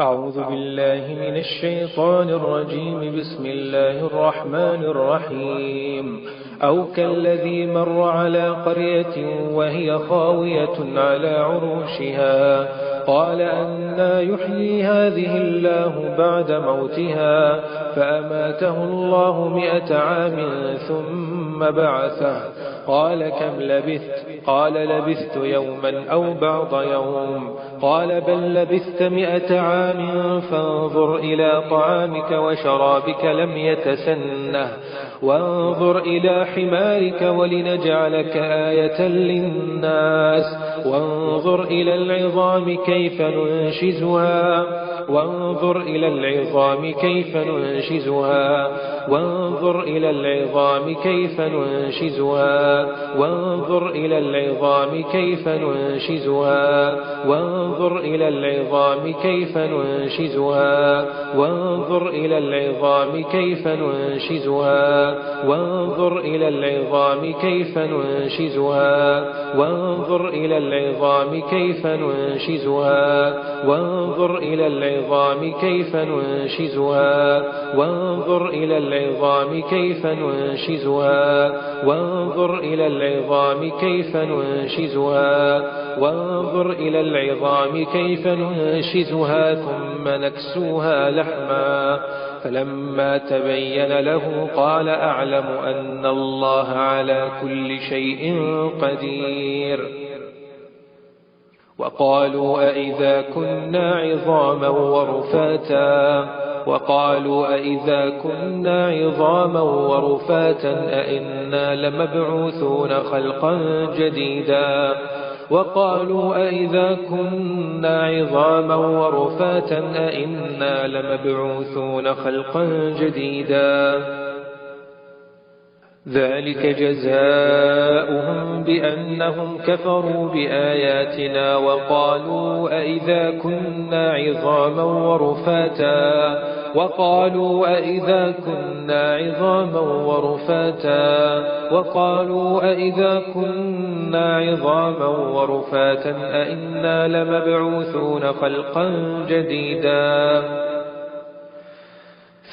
أعوذ بالله من الشيطان الرجيم. بسم الله الرحمن الرحيم. أو كالذي مر على قرية وهي خاوية على عروشها قال أنى يحيي هذه الله بعد موتها فأماته الله 100 عام ثم بعثه قال كم لبثت؟ قال لبثت يوما أو بعض يوم. قال بل لبثت 100 عام فانظر إلى طعامك وشرابك لم يتسنه وانظر إلى حمارك ولنجعلك آية للناس وانظر إلى العظام كيف ننشزها وانظر إلى العظام كيف ننشزها وانظر إلى العظام كيف ننشزها وانظر إلى العظام كيف ننشزها وانظر إلى العظام كيف ننشزها وانظر إلى العظام كيف ننشزها وانظر إلى العظام كيف ننشزها وانظر إلى العظام كيف ننشزها وانظر إلى العظام كيف ننشزها وانظر إلى العظام كيف ننشزها وانظر إلى العظام كيف ننشزها وانظر إلى العظام كيف ننشزها ثم نكسوها لحما فلما تبين له قال أعلم أن الله على كل شيء قدير. وقالوا أئذا كنا عظاما ورفاتا وقالوا أئذا كنا عظاما ورفاتا أئنا لمبعوثون خلقا جديدا وقالوا أئذا كنا عظاما ورفاتا أئنا لمبعوثون خلقا جديدا ذلك جزاؤهم بأنهم كفروا بآياتنا وقالوا أئذا كنا عظاما ورفاتا وقالوا أئذا كنا عظاما ورفاتا وقالوا أئذا كنا عظاما ورفاتا أئنا لمبعوثون خلقا جديدا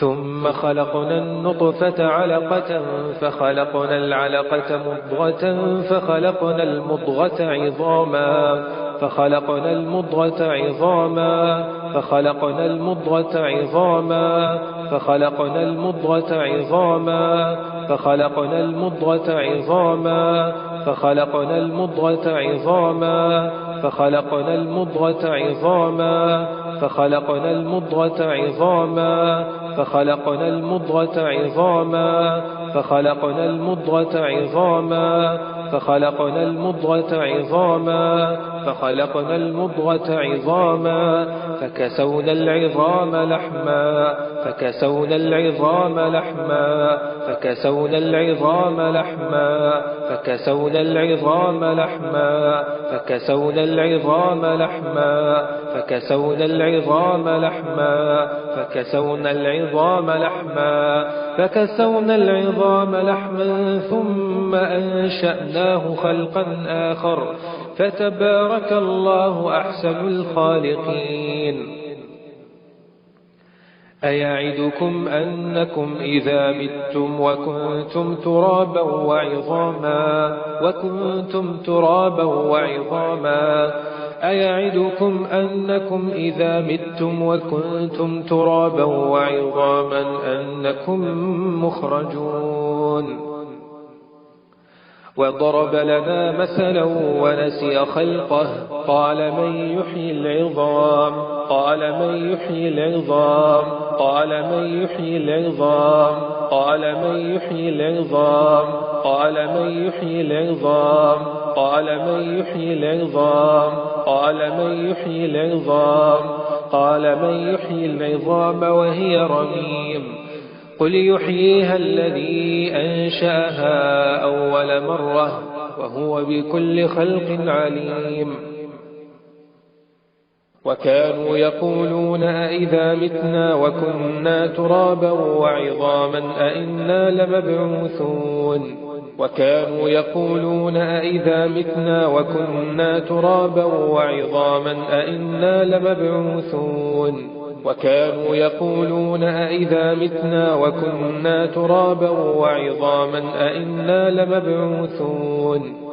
ثم خلقنا النطفة علقة فخلقنا العلقة مضغة فخلقنا المضغة عظاما فخلقنا المضغة عظاما فخلقنا المضغة عظاما فخلقنا المضغة عظاما فخلقنا المضغة عظاما فخلقنا المضغة عظاما فخلقنا المضغة عظاما فخلقنا المضغة عظاما فخلقنا المضغة عظاما فخلقنا المضغة عظاما فخلقنا المضغة عظاما فخلقنا المضغة عظاما فكسونا العظام لحما فكسونا العظام لحما فكسونا العظام لحما فكسونا العظام لحما فكسونا العظام لحما فكسونا العظام لحما فكسونا العظام لحما فكسونا العظام لحما ثم أنشأناه خلقا آخر فتبارك الله أحسن الخالقين. أيعدكم أنكم إذا متم وكنتم ترابا وعظاما أيعدكم أنكم إذا متم وكنتم ترابا وعظاما أنكم مخرجون. وضرب لنا مثلا ونسي خلقه قال من يحيي العظام قال من يحيي العظام قال من يحيي العظام قال من يحيي العظام قال من يحيي العظام قال من يحيي العظام قال من يحيي العظام قال من يحيي العظام وهي رميم قل يحييها الذي أنشأها أول مرة وهو بكل خلق عليم. وكانوا يقولون أئذا متنا وكنا ترابا وعظاما أئنا لمبعوثون وكانوا يقولون أئذا متنا وكنا ترابا وعظاما أئنا لمبعوثون وكانوا يقولون أئذا متنا وكنا ترابا وعظاما أئنا لمبعوثون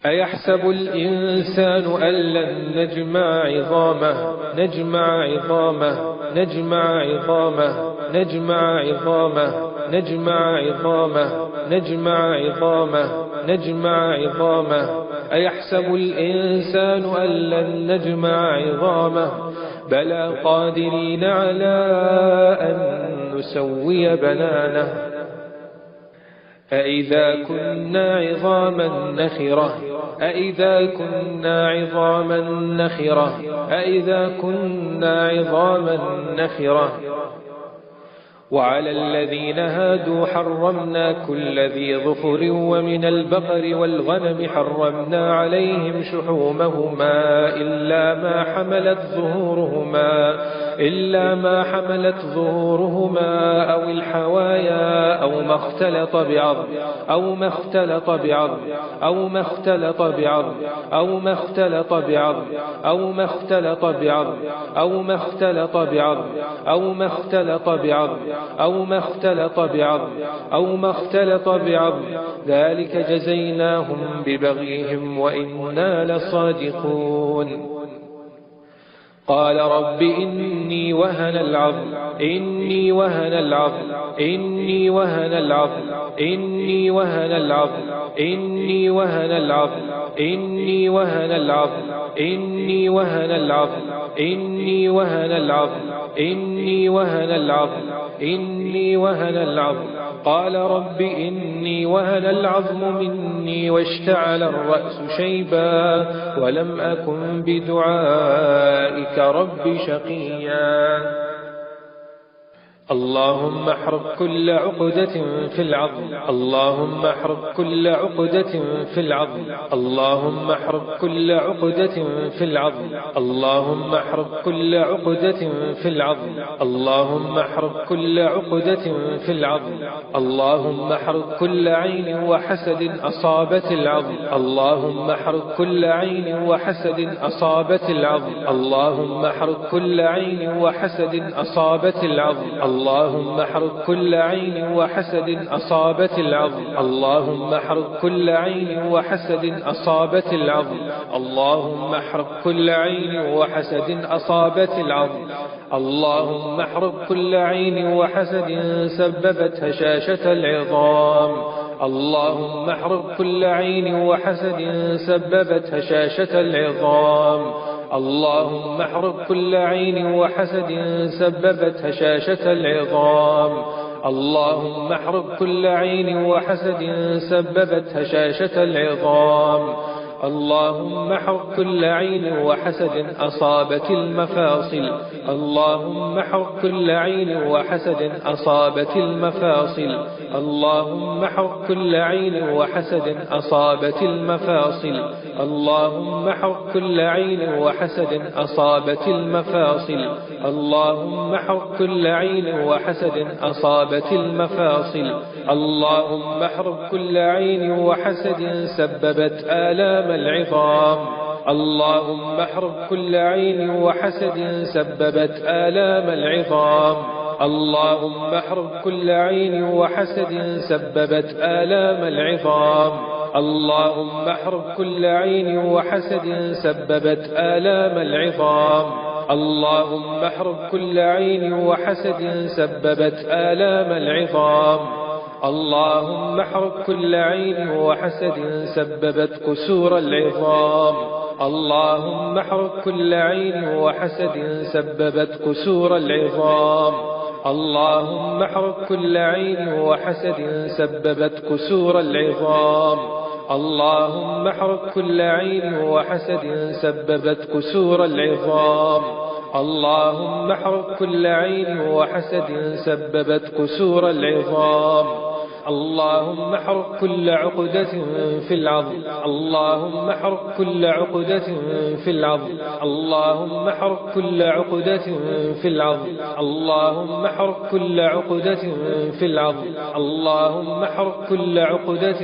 أيحسب الإنسان أن لن نجمع عظامه نجمع عظامه نجمع عظامه نجمع عظامه نجمع عظامه نجمع عظامه نجمع عظامه أيحسب الإنسان أن لن نجمع عظامه بلى قادرين على أن نسوي بنانه أئذا كنا عظاما نخرة أئذا كنا عظاما نخرة أئذا كنا عظاما نخرة وعلى الذين هادوا حرمنا كل ذي ظفر ومن البقر والغنم حرمنا عليهم شحومهما إلا ما حملت ظهورهما أو الحوايا أو ما اختلط بعظم أو ما اختلط بعظم أو ما اختلط بعظم أو ما اختلط بعظم أو ما اختلط بعظم أو ما اختلط بعظم أو ما اختلط بعظم أو ما اختلط بعظم أو ما اختلط بعظم ذلك جزيناهم ببغيهم وإنا لصادقون قال رب إني وهن العظم إني وهن العظم إني وهن العظم إني وهن العظم إني وهن العظم إني وهن العظم إني وهن العظم إني وهن العظم إني وهن العظم إني وهن العظم قال رب إني وهن العظم مني واشتعل الرأس شيبا ولم أكن بدعائك رب شقيا اللهم احرق كل عقدة في العظم اللهم احرق كل عقدة في العظم اللهم احرق كل عقدة في العظم اللهم احرق كل عقدة في العظم اللهم احرق كل عقدة في العظم اللهم احرق كل عين وحسد أصابت العظم اللهم احرق كل عين وحسد أصابت العظم اللهم احرق كل عين وحسد أصابت العظم اللهم احرق كل عين وحسد أصابت العظم اللهم احرق كل عين وحسد أصابت العظم اللهم احرق كل عين وحسد أصابت العظم اللهم احرق كل عين وحسد سببت هشاشة العظام اللهم احرق كل عين وحسد سببت هشاشة العظام اللهم احرق كل عين وحسد سببت هشاشة العظام اللهم احرق كل عين وحسد سببت هشاشة العظام اللهم احرق كل عين وحسد أصابت المفاصل اللهم احرق كل عين وحسد أصابت المفاصل اللهم احرق كل عين وحسد أصابت المفاصل اللهم احرق كل عين وحسد أصابت المفاصل اللهم احرق كل عين وحسد أصابت المفاصل اللهم احرق كل عين وحسد سببت آلام العظام اللهم احرق كل عين وحسد سببت آلام العظام اللهم احرق كل عين وحسد سببت آلام العظام اللهم احرق كل عين وحسد سببت آلام العظام اللهم احرق كل عين وحسد سببت آلام العظام اللهم احرق كل عين وحسد سببت كسور العظام اللهم احرق كل عين وحسد سببت كسور العظام اللهم احرق كل عين وحسد سببت كسور العظام اللهم احرق كل عين وحسد سببت كسور العظام اللهم احرق كل عين وحسد سببت كسور العظام اللهم احرق كل عقدة في العظم. اللهم احرق كل عقدة في العظم. اللهم احرق كل عقدة في العظم. اللهم احرق كل عقدة في العظم. اللهم احرق كل عقدة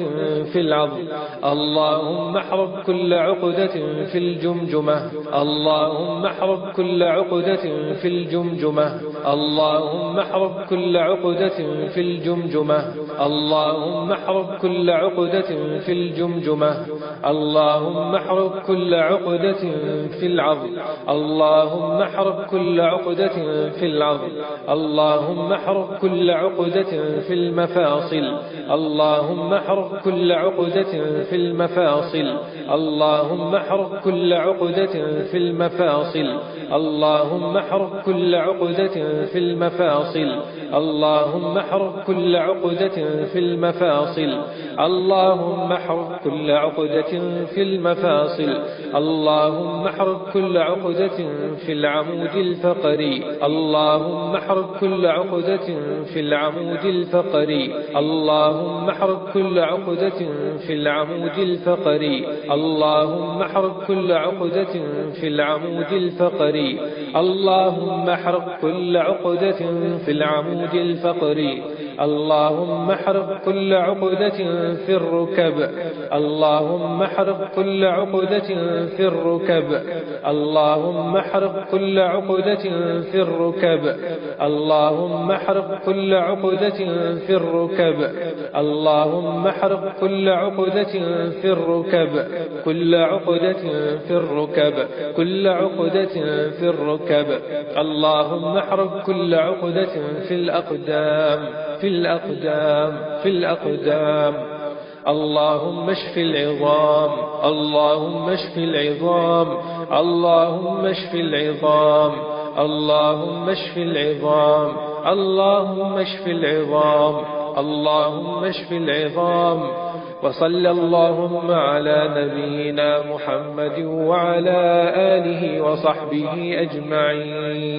في العظم. اللهم احرق كل عقدة في الجمجمة. اللهم احرق كل عقدة في الجمجمة. اللهم احرق كل عقدة في الجمجمة. اللهم احرق كل عقدة في الجمجمة. اللهم احرق كل عقدة في العظم. اللهم احرق كل عقدة في العظم. اللهم احرق كل عقدة في المفاصل. اللهم احرق كل عقدة في المفاصل. اللهم احرق كل عقدة في المفاصل. اللهم احرق كل عقدة في المفاصل. اللهم احرق كل عقدة في المفاصل. اللهم احرق كل عقدة في المفاصل. اللهم احرق كل عقدة في العمود الفقري. اللهم احرق كل عقدة في العمود الفقري. اللهم احرق كل عقدة في العمود الفقري. اللهم احرق كل عقدة في العمود الفقري. اللهم احرق كل عقدة في العمود الفقري. اللهم احرق كل عقدة في الركب. اللهم احرق كل عقدة في الركب. اللهم احرق كل عقدة في الركب. اللهم احرق كل عقدة في الركب. اللهم احرق كل عقدة في الركب. كل عقدة في الركب. كل عقدة في الركب. اللهم احرق كل عقدة في الأقدام. في الأقدام. في الأقدام. اللهم اشف العظام. اللهم اشف العظام. اللهم اشف العظام. اللهم اشف العظام. اللهم اشف العظام. اللهم اشف العظام. وصلى اللهم على نبينا محمد وعلى آله وصحبه أجمعين.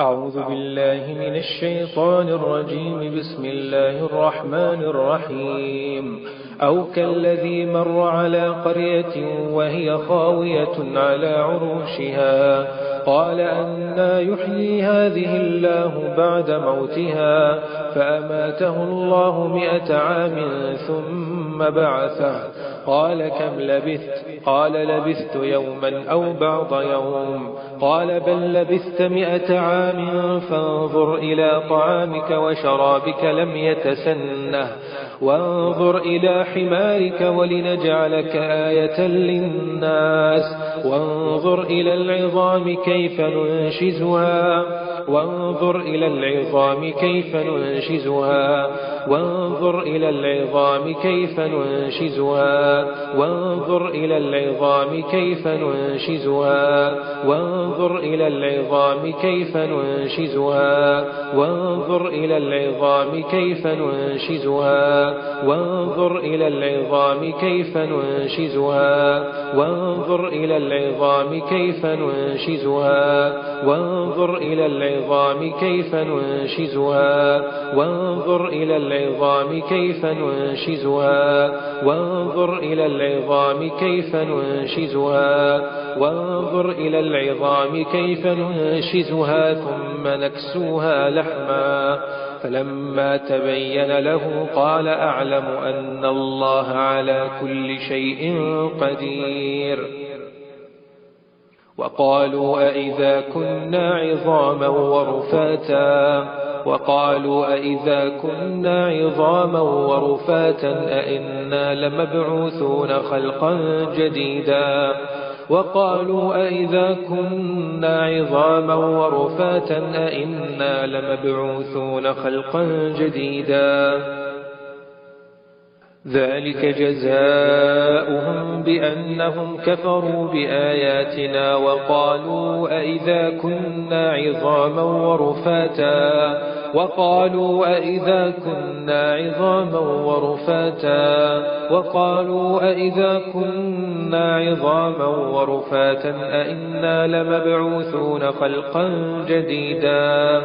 أعوذ بالله من الشيطان الرجيم. بسم الله الرحمن الرحيم. أو كالذي مر على قرية وهي خاوية على عروشها قال أنى يحيي هذه الله بعد موتها فأماته الله 100 عام ثم بعثه قال كم لبثت؟ قال لبثت يوما أو بعض يوم. قال بل لبثت 100 عام فانظر إلى طعامك وشرابك لم يتسنه وانظر إلى حمارك ولنجعلك آية للناس وانظر إلى العظام كيف ننشزها وانظر إلى العظام كيف ننشزها وانظر إلى العظام كيف ننشزها وانظر إلى العظام كيف ننشزها وانظر إلى العظام كيف ننشزها وانظر إلى العظام كيف ننشزها وانظر إلى العظام كيف ننشزها وانظر إلى العظام كيف ننشزها وانظر إلى العظام كيف ننشزها وانظر إلى العظام كيف ننشزها وانظر إلى العظام كيف ننشزها وانظر إلى العظام كيف ننشزها ثم نكسوها لحما فلما تبين له قال أعلم أن الله على كل شيء قدير. وقالوا أئذا كنا عظاما ورفاتا وقالوا أئذا كنا عظاما ورفاتا أئنا لمبعوثون خلقا جديدا وقالوا أئذا كنا عظاما ورفاتا أئنا لمبعوثون خلقا جديدا ذلك جزاؤهم بأنهم كفروا بآياتنا وقالوا أئذا كنا عظاما ورفاتا وقالوا أئذا كنا عظاما ورفاتا وقالوا أئذا كنا عظاما ورفاتا أئنا لمبعوثون خلقا جديدا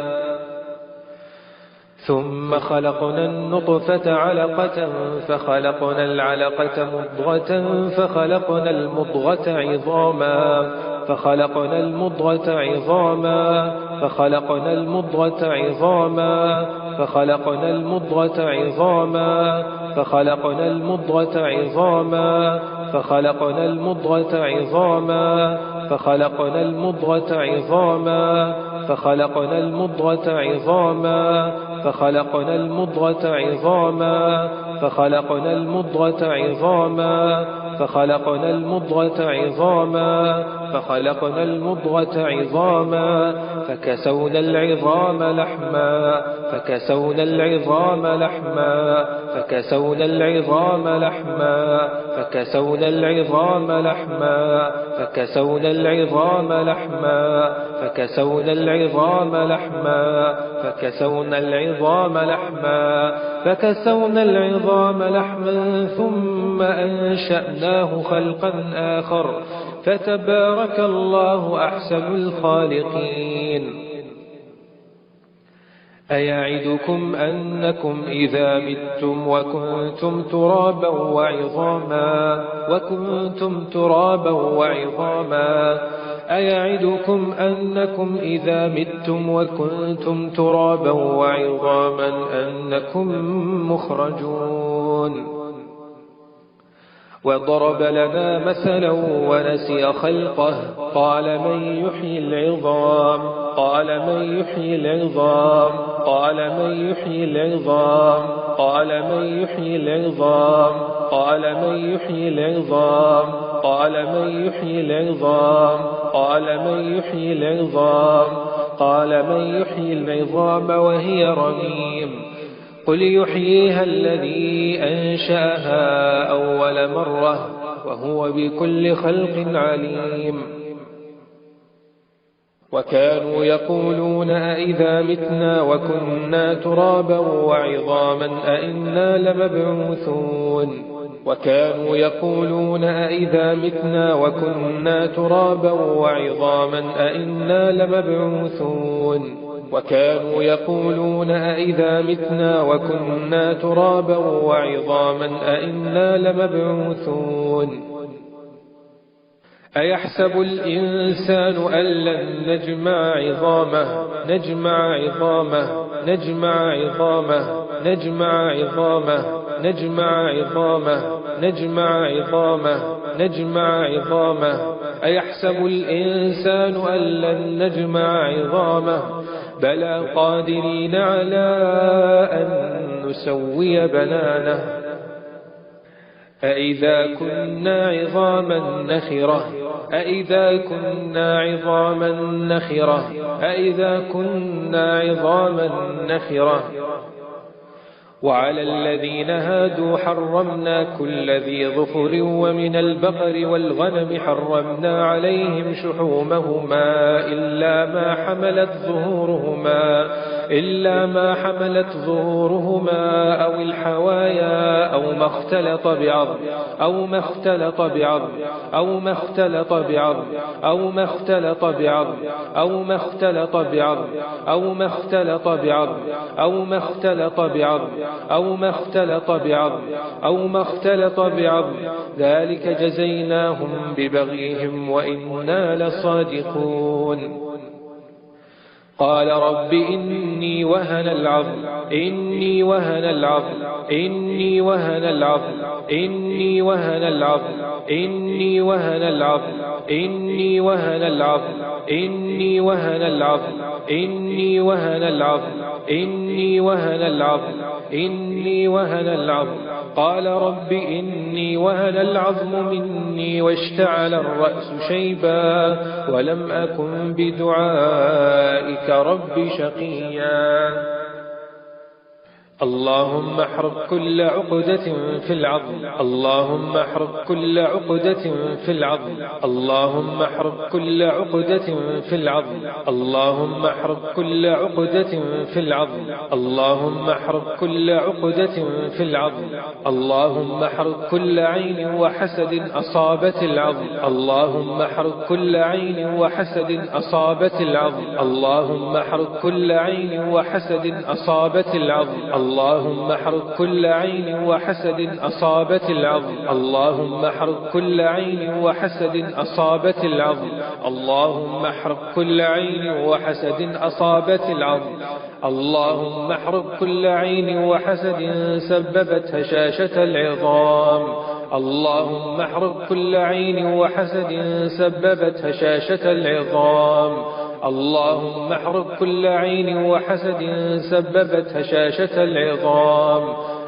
ثم خلقنا النطفة علقة فخلقنا العلقة مضغة فخلقنا المضغة عظاما فخلقنا المضغة عظاما فخلقنا المضغة عظاما فخلقنا المضغة عظاما فخلقنا المضغة عظاما فخلقنا المضغة عظاما فخلقنا المضغة عظاما فخلقنا المضغة عظاما فخلقنا المضغة عظاما فخلقنا المضغة عظاما فخلقنا المضغة عظاما فخلقنا المضغة عظاما فكسونا العظام لحما فكسونا العظام لحما فكسونا العظام لحما فكسونا العظام لحما فكسونا العظام لحما فكسونا العظام لحما فكسونا العظام لحما فكسونا العظام لحما ثم أنشأناه خلقا آخر فتبارك الله أحسن الخالقين. أيعدكم أنكم إذا متم وكنتم ترابا وعظاما أيعدكم أنكم إذا متم وكنتم ترابا وعظاما أنكم مخرجون. وضرب لنا مثلا ونسي خلقه قال من يحيي العظام قال من يحيي العظام قال من يحيي العظام قال من يحيي العظام قال من يحيي العظام قال من يحيي العظام قال من يحيي العظام قال من يحيي العظام وهي رميم قل يحييها الذي أنشأها أول مرة وهو بكل خلق عليم. وكانوا يقولون أئذا متنا وكنا ترابا وعظاما أئنا لمبعوثون وكانوا يقولون أئذا متنا وكنا ترابا وعظاما أئنا لمبعوثون وكانوا يقولون أئذا متنا وكنا ترابا وعظاما أئنا لمبعوثون. أيحسب الإنسان أن لن نجمع عظامه نجمع عظامه نجمع عظامه نجمع عظامه نجمع عظامه نجمع عظامه نجمع عظامه أيحسب الإنسان أن لن نجمع عظامه بلى قادرين على أن نسوي بنانه أئذا كنا عظاما نخرة أئذا كنا عظاما نخرة أئذا كنا عظاما نخرة. وعلى الذين هادوا حرمنا كل ذي ظفر ومن البقر والغنم حرمنا عليهم شحومهما إلا ما حملت ظهورهما أو الحوايا أو ما اختلط بعظم أو ما اختلط بعظم أو ما اختلط بعظم أو ما اختلط بعظم أو ما اختلط بعظم أو ما اختلط بعظم أو ما اختلط بعظم أو ما اختلط بعظم أو ما اختلط بعظم ذلك جزيناهم ببغيهم وإنا لصادقون. قال رب إني وهن العظم إني وهن العظم إني وهن العظم إني وهن العظم إني وهن العظم إني وهن العظم إني وهن العظم إني وهن العظم إني وهن العظم إني وهن العظم. قال رب إني وهن العظم مني واشتعل الرأس شيبا ولم أكن بدعائك رب شقيا. اللهم احرق كل عقدة في العظم. اللهم احرق كل عقدة في العظم. اللهم احرق كل عقدة في العظم. اللهم احرق كل عقدة في العظم. اللهم احرق كل عقدة في العظم. اللهم احرق كل عين وحسد أصابت العظم. اللهم احرق كل عين وحسد أصابت العظم. اللهم احرق كل عين وحسد أصابت العظم. اللهم احرق كل عين وحسد أصابت العظم. اللهم احرق كل عين وحسد أصابت العظم. اللهم احرق كل عين وحسد أصابت العظم. اللهم احرق كل عين وحسد سببت هشاشة العظام. اللهم احرق كل عين وحسد سببت هشاشة العظام. اللهم احرق كل عين وحسد سببت هشاشة العظام.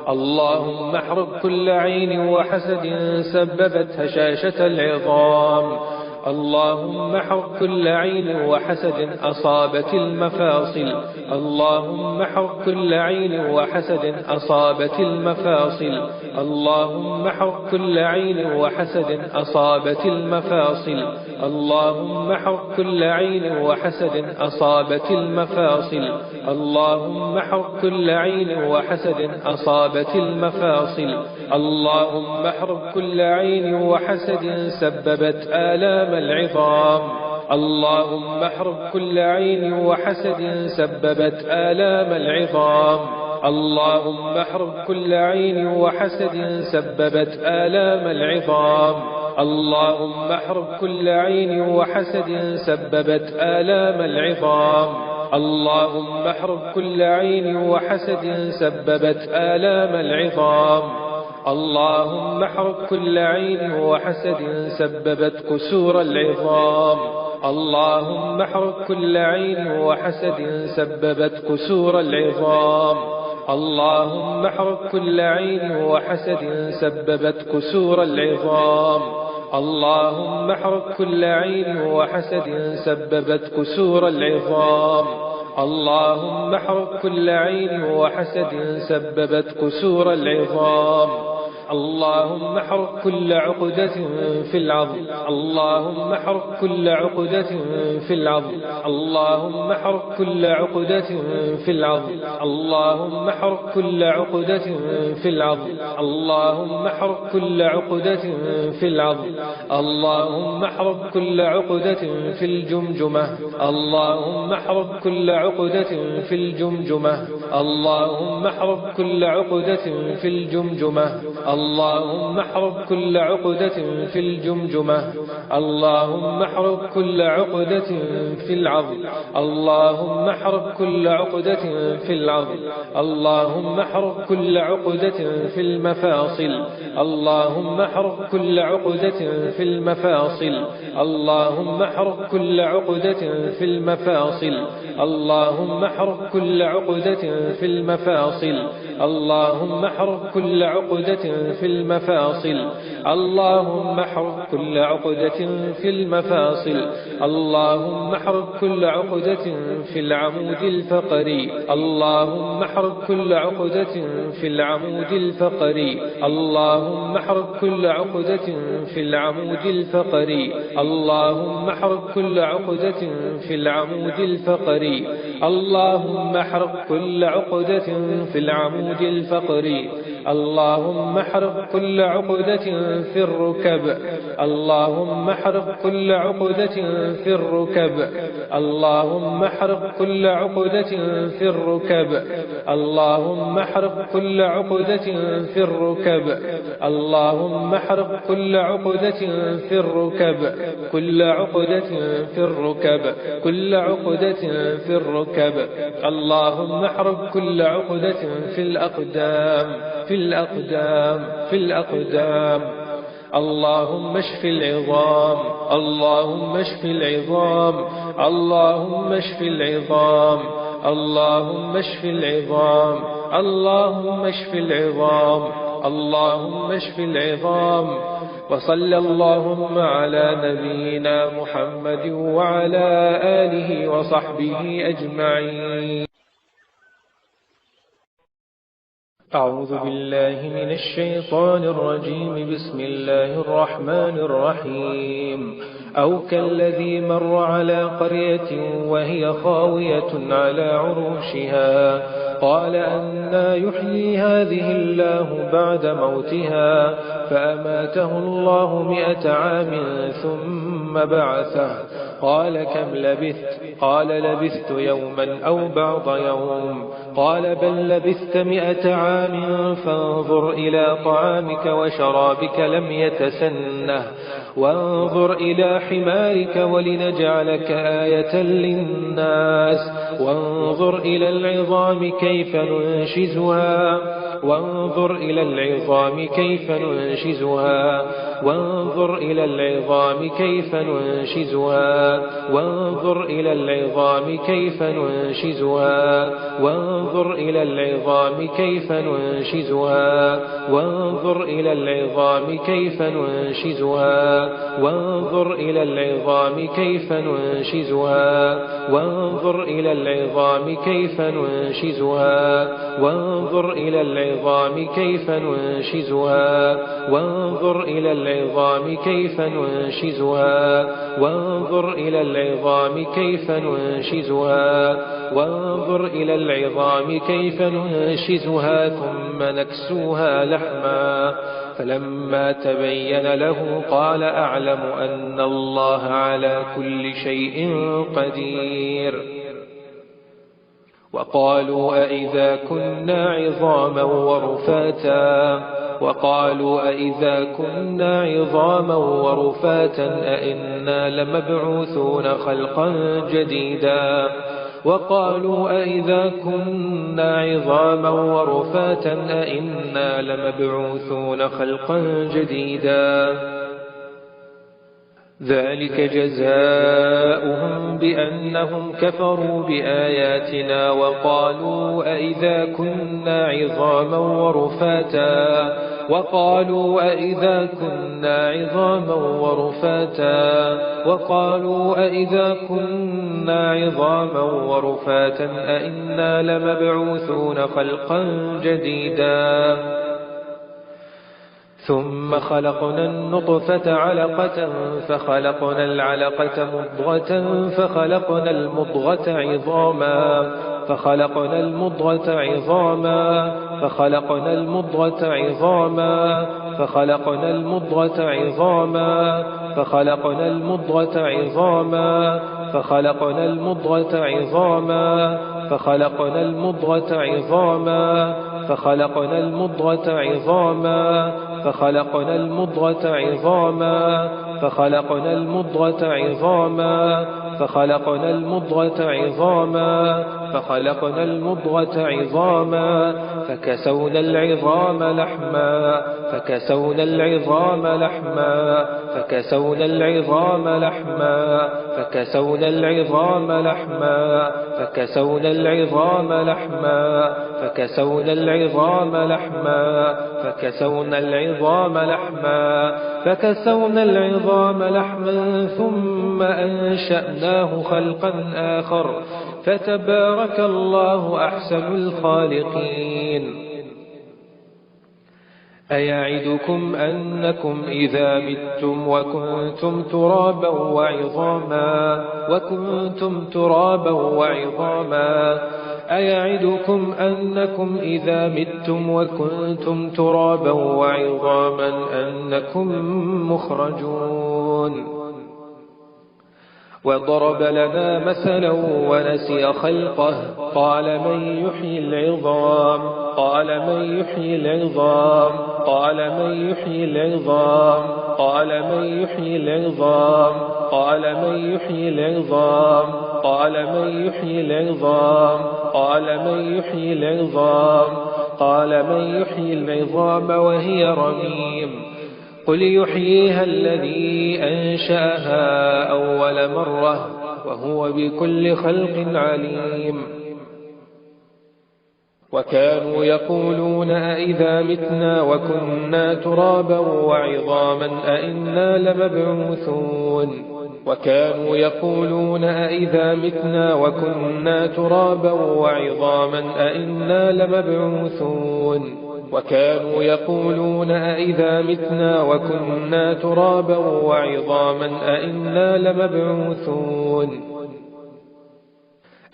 اللهم احرق كل عين وحسد سببت هشاشة العظام. اللهم احرق كل عين وحسد أصابت المفاصل. اللهم احرق كل عين وحسد أصابت المفاصل. اللهم احرق كل عين وحسد أصابت المفاصل. اللهم احرق كل عين وحسد أصابت المفاصل. اللهم احرق كل عين وحسد أصابت المفاصل. اللهم احرق كل عين وحسد سببت آلام العظام. اللهم احرق كل عين وحسد سببت آلام العظام. اللهم احرق كل عين وحسد سببت آلام العظام. اللهم احرق كل عين وحسد سببت آلام العظام. اللهم احرق كل عين وحسد سببت آلام العظام. اللهم احرق كل عين وحسد سببت كسور العظام. اللهم احرق كل عين وحسد سببت كسور العظام. اللهم احرق كل عين وحسد سببت كسور العظام. اللهم احرق كل عين وحسد سببت كسور العظام. اللهم احرق كل عين وحسد سببت كسور العظام. اللهم احرق كل عقدة في العظم. اللهم احرق كل عقدة في العظم. اللهم احرق كل عقدة في العظم. اللهم احرق كل عقدة في العظم. اللهم احرق كل عقدة في العظم. اللهم احرق كل عقدة في الجمجمة. اللهم احرق كل عقدة في الجمجمة. اللهم احرق كل عقدة في الجمجمة. اللهم احرق كل عقدة في الجمجمة. اللهم احرق كل عقدة في العظم. اللهم احرق كل عقدة في العظم. اللهم احرق كل عقدة في المفاصل. اللهم احرق كل عقدة في المفاصل. اللهم احرق كل عقدة في المفاصل. اللهم احرق كل عقدة في المفاصل. اللهم احرق كل عقدة في المفاصل. اللهم احرق كل عقدة في المفاصل. اللهم احرق كل عقدة في العمود الفقري. اللهم احرق كل عقدة في العمود الفقري. اللهم احرق كل عقدة في العمود الفقري. اللهم احرق كل عقدة في العمود الفقري. اللهم احرق كل عقدة في العمود الفقري. اللهم احرق كل عقدة في الركب. اللهم احرق كل عقدة في الركب. اللهم احرق كل عقدة في الركب. اللهم احرق كل عقدة في الركب. اللهم احرق كل عقدة في الركب. كل عقدة في الركب. كل عقدة في الركب. اللهم احرق كل عقدة في الأقدام. في الأقدام. في الأقدام. اللهم اشف العظام. اللهم اشف العظام. اللهم اشف العظام. اللهم اشف العظام. اللهم اشف العظام. اللهم اشف العظام. وصلى اللهم على نبينا محمد وعلى آله وصحبه أجمعين. أعوذ بالله من الشيطان الرجيم. بسم الله الرحمن الرحيم. أو كالذي مر على قرية وهي خاوية على عروشها قال أنى يحيي هذه الله بعد موتها فأماته الله 100 عام ثم بعثه قال كم لبثت؟ قال لبثت يوما أو بعض يوم. قال بل لبثت 100 عام فانظر إلى طعامك وشرابك لم يتسنه وانظر إلى حمارك ولنجعلك آية للناس وانظر إلى العظام كيف ننشزها وانظر إلى العظام كيف ننشزها وانظر إلى العظام كيف ننشزها وانظر إلى العظام كيف ننشزها وانظر إلى العظام كيف ننشزها وانظر إلى العظام كيف ننشزها وانظر إلى العظام كيف ننشزها وانظر إلى العظام كيف ننشزها وانظر إلى العظام كيف ننشزها وانظر إلى العظام كيف ننشزها وانظر إلى العظام كيف ننشزها وانظر إلى العظام كيف ننشزها ثم نكسوها لحما فلما تبين له قال أعلم أن الله على كل شيء قدير. وقالوا أئذا كنا عظاما ورفاتا وقالوا أئذا كنا عظاما ورفاتا أئنا لمبعوثون خلقا جديدا وقالوا أئذا كنا عظاما ورفاتا أئنا لمبعوثون خلقا جديدا. ذلك جزاؤهم بأنهم كفروا بآياتنا وقالوا أئذا كنا عظاما ورفاتا وقالوا أئذا كنا عظاما ورفاتا وقالوا أئذا كنا عظاما ورفاتا أئنا لمبعوثون خلقا جديدا. ثم خلقنا النطفة علقة فخلقنا العلقة مضغة فخلقنا المضغة عظاما فخلقنا المضغة عظاما فخلقنا المضغة عظاما فخلقنا المضغة عظاما فخلقنا المضغة عظاما فخلقنا المضغة عظاما فخلقنا المضغة عظاما فخلقنا المضغة عظاما فخلقنا المضغة عظاما فخلقنا المضغة عظاما فخلقنا المضغة عظاما فخلقنا المضغة عظاما فكسونا العظام لحما فكسونا العظام لحما فكسونا العظام لحما فكسونا العظام لحما فكسونا العظام لحما فكسونا العظام لحما فكسونا العظام لحما فكسونا العظام لحما ثم أنشأناه خلقا آخر فتبارك الله أحسن الخالقين. أيعدكم أنكم إذا متم وكنتم ترابا وعظاما أيعدكم أنكم إذا متم وكنتم ترابا وعظاما أنكم مخرجون. وضرب لنا مثلا ونسي خلقه قال من يحيي العظام قال من يحيي العظام قال من يحيي العظام قال من يحيي العظام قال من يحيي العظام قال من يحيي العظام قال من يحيي العظام قال من يحيي العظام وهي رميم قل يحييها الذي أنشأها أول مرة وهو بكل خلق عليم. وكانوا يقولون أئذا متنا وكنا ترابا وعظاما أئنا لمبعوثون وكانوا يقولون أئذا متنا وكنا ترابا وعظاما أئنا لمبعوثون وكانوا يقولون أئذا متنا وكنا ترابا وعظاما أئنا لمبعوثون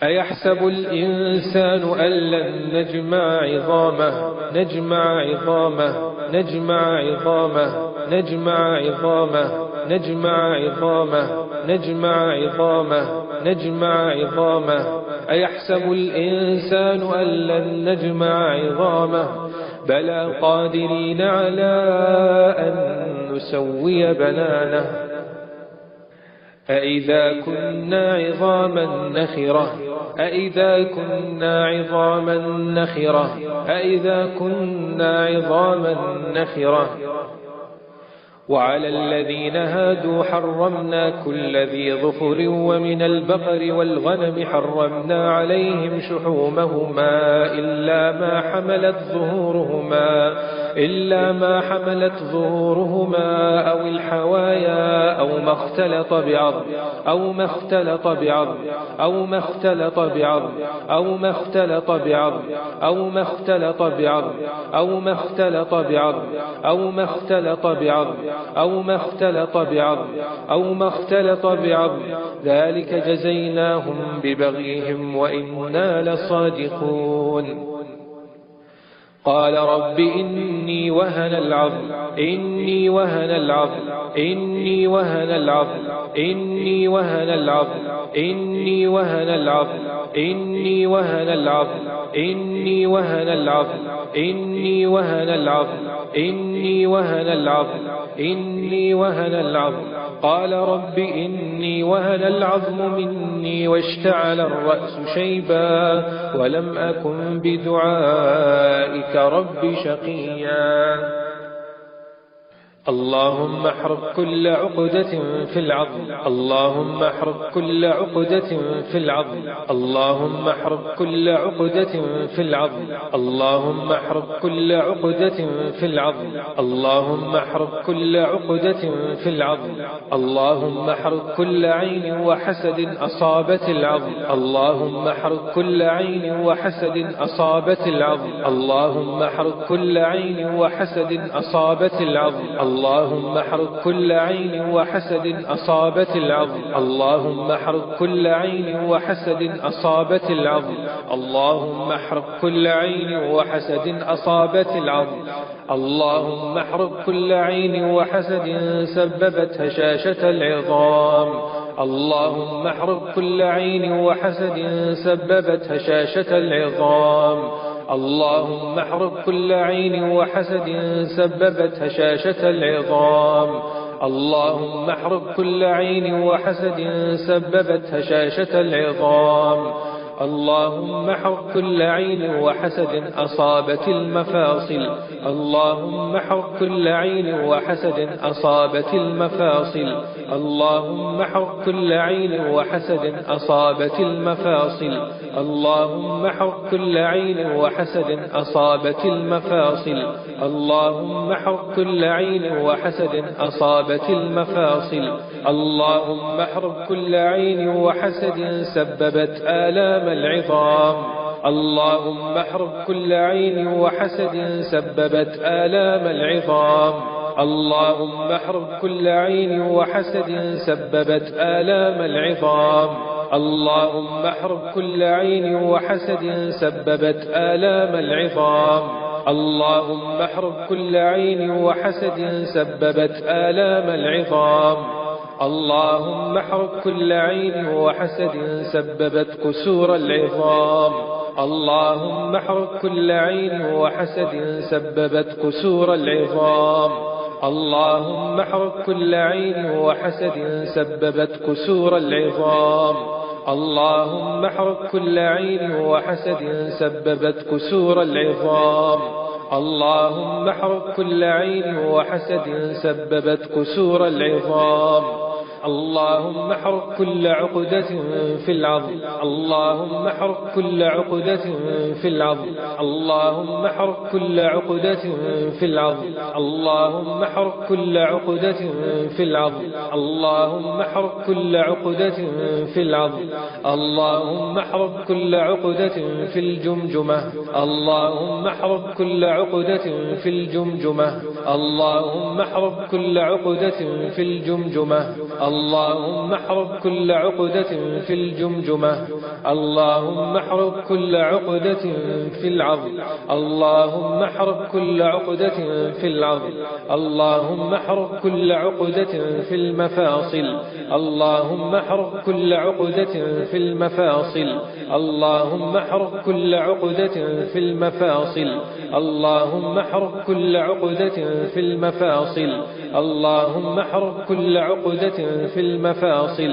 أيحسب الإنسان أن لن نجمع عظامه نجمع عظامه نجمع عظامه نجمع عظامه نجمع عظامه نجمع عظامه نجمع عظامه أيحسب الإنسان أن لن نجمع عظامه بلى قادرين على أن نسوي بنانه أئذا كنا عظاما نخرة أئذا كنا عظاما نخرة أئذا كنا عظاما نخرة وعلى الذين هادوا حرمنا كل ذي ظفر ومن البقر والغنم حرمنا عليهم شحومهما إلا ما حملت ظهورهما أو الحوايا أو ما اختلط بعظم أو ما اختلط بعظم أو ما اختلط بعظم أو ما اختلط بعظم أو ما اختلط بعظم أو ما اختلط بعظم أو ما اختلط بعظم أو ما اختلط بعظم أو ما اختلط بعظم ذلك جزيناهم ببغيهم وإنا لصادقون قال رب إني وهن العظم إني وهن العظم إني وهن العظم إني وهن العظم إني وهن العظم إني وهن العظم إني وهن العظم إني وهن العظم إني وهن العظم إني وهن العظم قال رب إني وهن العظم مني واشتعل الرأس شيبا ولم أكن بدعائك رب شقيا اللهم احرق كل عقدة في العظم اللهم احرق كل عقدة في العظم اللهم احرق كل عقدة في العظم اللهم احرق كل عقدة في العظم اللهم احرق كل عقدة في العظم اللهم احرق كل عين وحسد أصابت العظم اللهم احرق كل عين وحسد أصابت العظم اللهم احرق كل عين وحسد أصابت العظم اللهم احرق كل عين وحسد أصابت العظم اللهم احرق كل عين وحسد أصابت العظم اللهم احرق كل عين وحسد أصابت العظم اللهم احرق كل عين وحسد سببت هشاشة العظام اللهم احرق كل عين وحسد سببت هشاشة العظام اللهم احرق كل عين وحسد سببت هشاشة العظام اللهم احرق كل عين وحسد سببت هشاشة العظام اللهم احرق كل عين وحسد أصابت المفاصل اللهم احرق كل عين وحسد أصابت المفاصل اللهم احرق كل عين وحسد أصابت المفاصل اللهم احرق كل عين وحسد أصابت المفاصل اللهم احرق كل عين وحسد أصابت المفاصل اللهم احرق كل عين وحسد سببت آلام العظام اللهم احرق كل عين وحسد سببت آلام العظام اللهم احرق كل عين وحسد سببت آلام العظام اللهم احرق كل عين وحسد سببت آلام العظام اللهم احرق كل عين وحسد سببت آلام العظام اللهم احرق كل عين وحسد سببت كسور العظام اللهم احرق كل عين وحسد سببت كسور العظام اللهم احرق كل عين وحسد سببت كسور العظام اللهم احرق كل عين وحسد سببت كسور العظام اللهم احرق كل عين وحسد سببت كسور العظام اللهم احرق كل عقدة في العظم اللهم احرق كل عقدة في العظم اللهم احرق كل عقدة في العظم اللهم احرق كل عقدة في العظم اللهم احرق كل عقدة في العظم اللهم احرق كل عقدة في الجمجمة اللهم احرق كل عقدة في الجمجمة اللهم احرق كل عقدة في الجمجمة اللهم احرق كل عقدة في الجمجمة اللهم احرق كل عقدة في العظم اللهم احرق كل عقدة في العظم اللهم احرق كل عقدة في المفاصل اللهم احرق كل عقدة في المفاصل اللهم احرق كل عقدة في المفاصل اللهم احرق كل عقدة في المفاصل اللهم احرق كل عقدة في المفاصل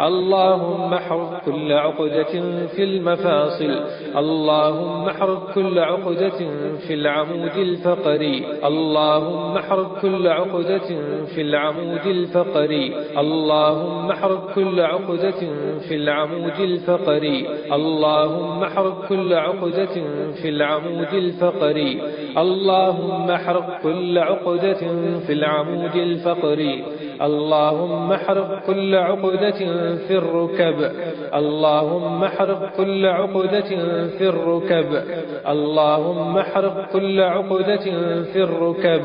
اللهم احرق كل عقدة في المفاصل اللهم احرق كل عقدة في العمود الفقري اللهم احرق كل عقدة في العمود الفقري اللهم احرق كل عقدة في العمود الفقري اللهم احرق كل عقدة في العمود الفقري اللهم احرق كل عقدة في العمود الفقري اللهم احرق كل عقدة في الركب اللهم احرق كل عقدة في الركب اللهم احرق كل عقدة في الركب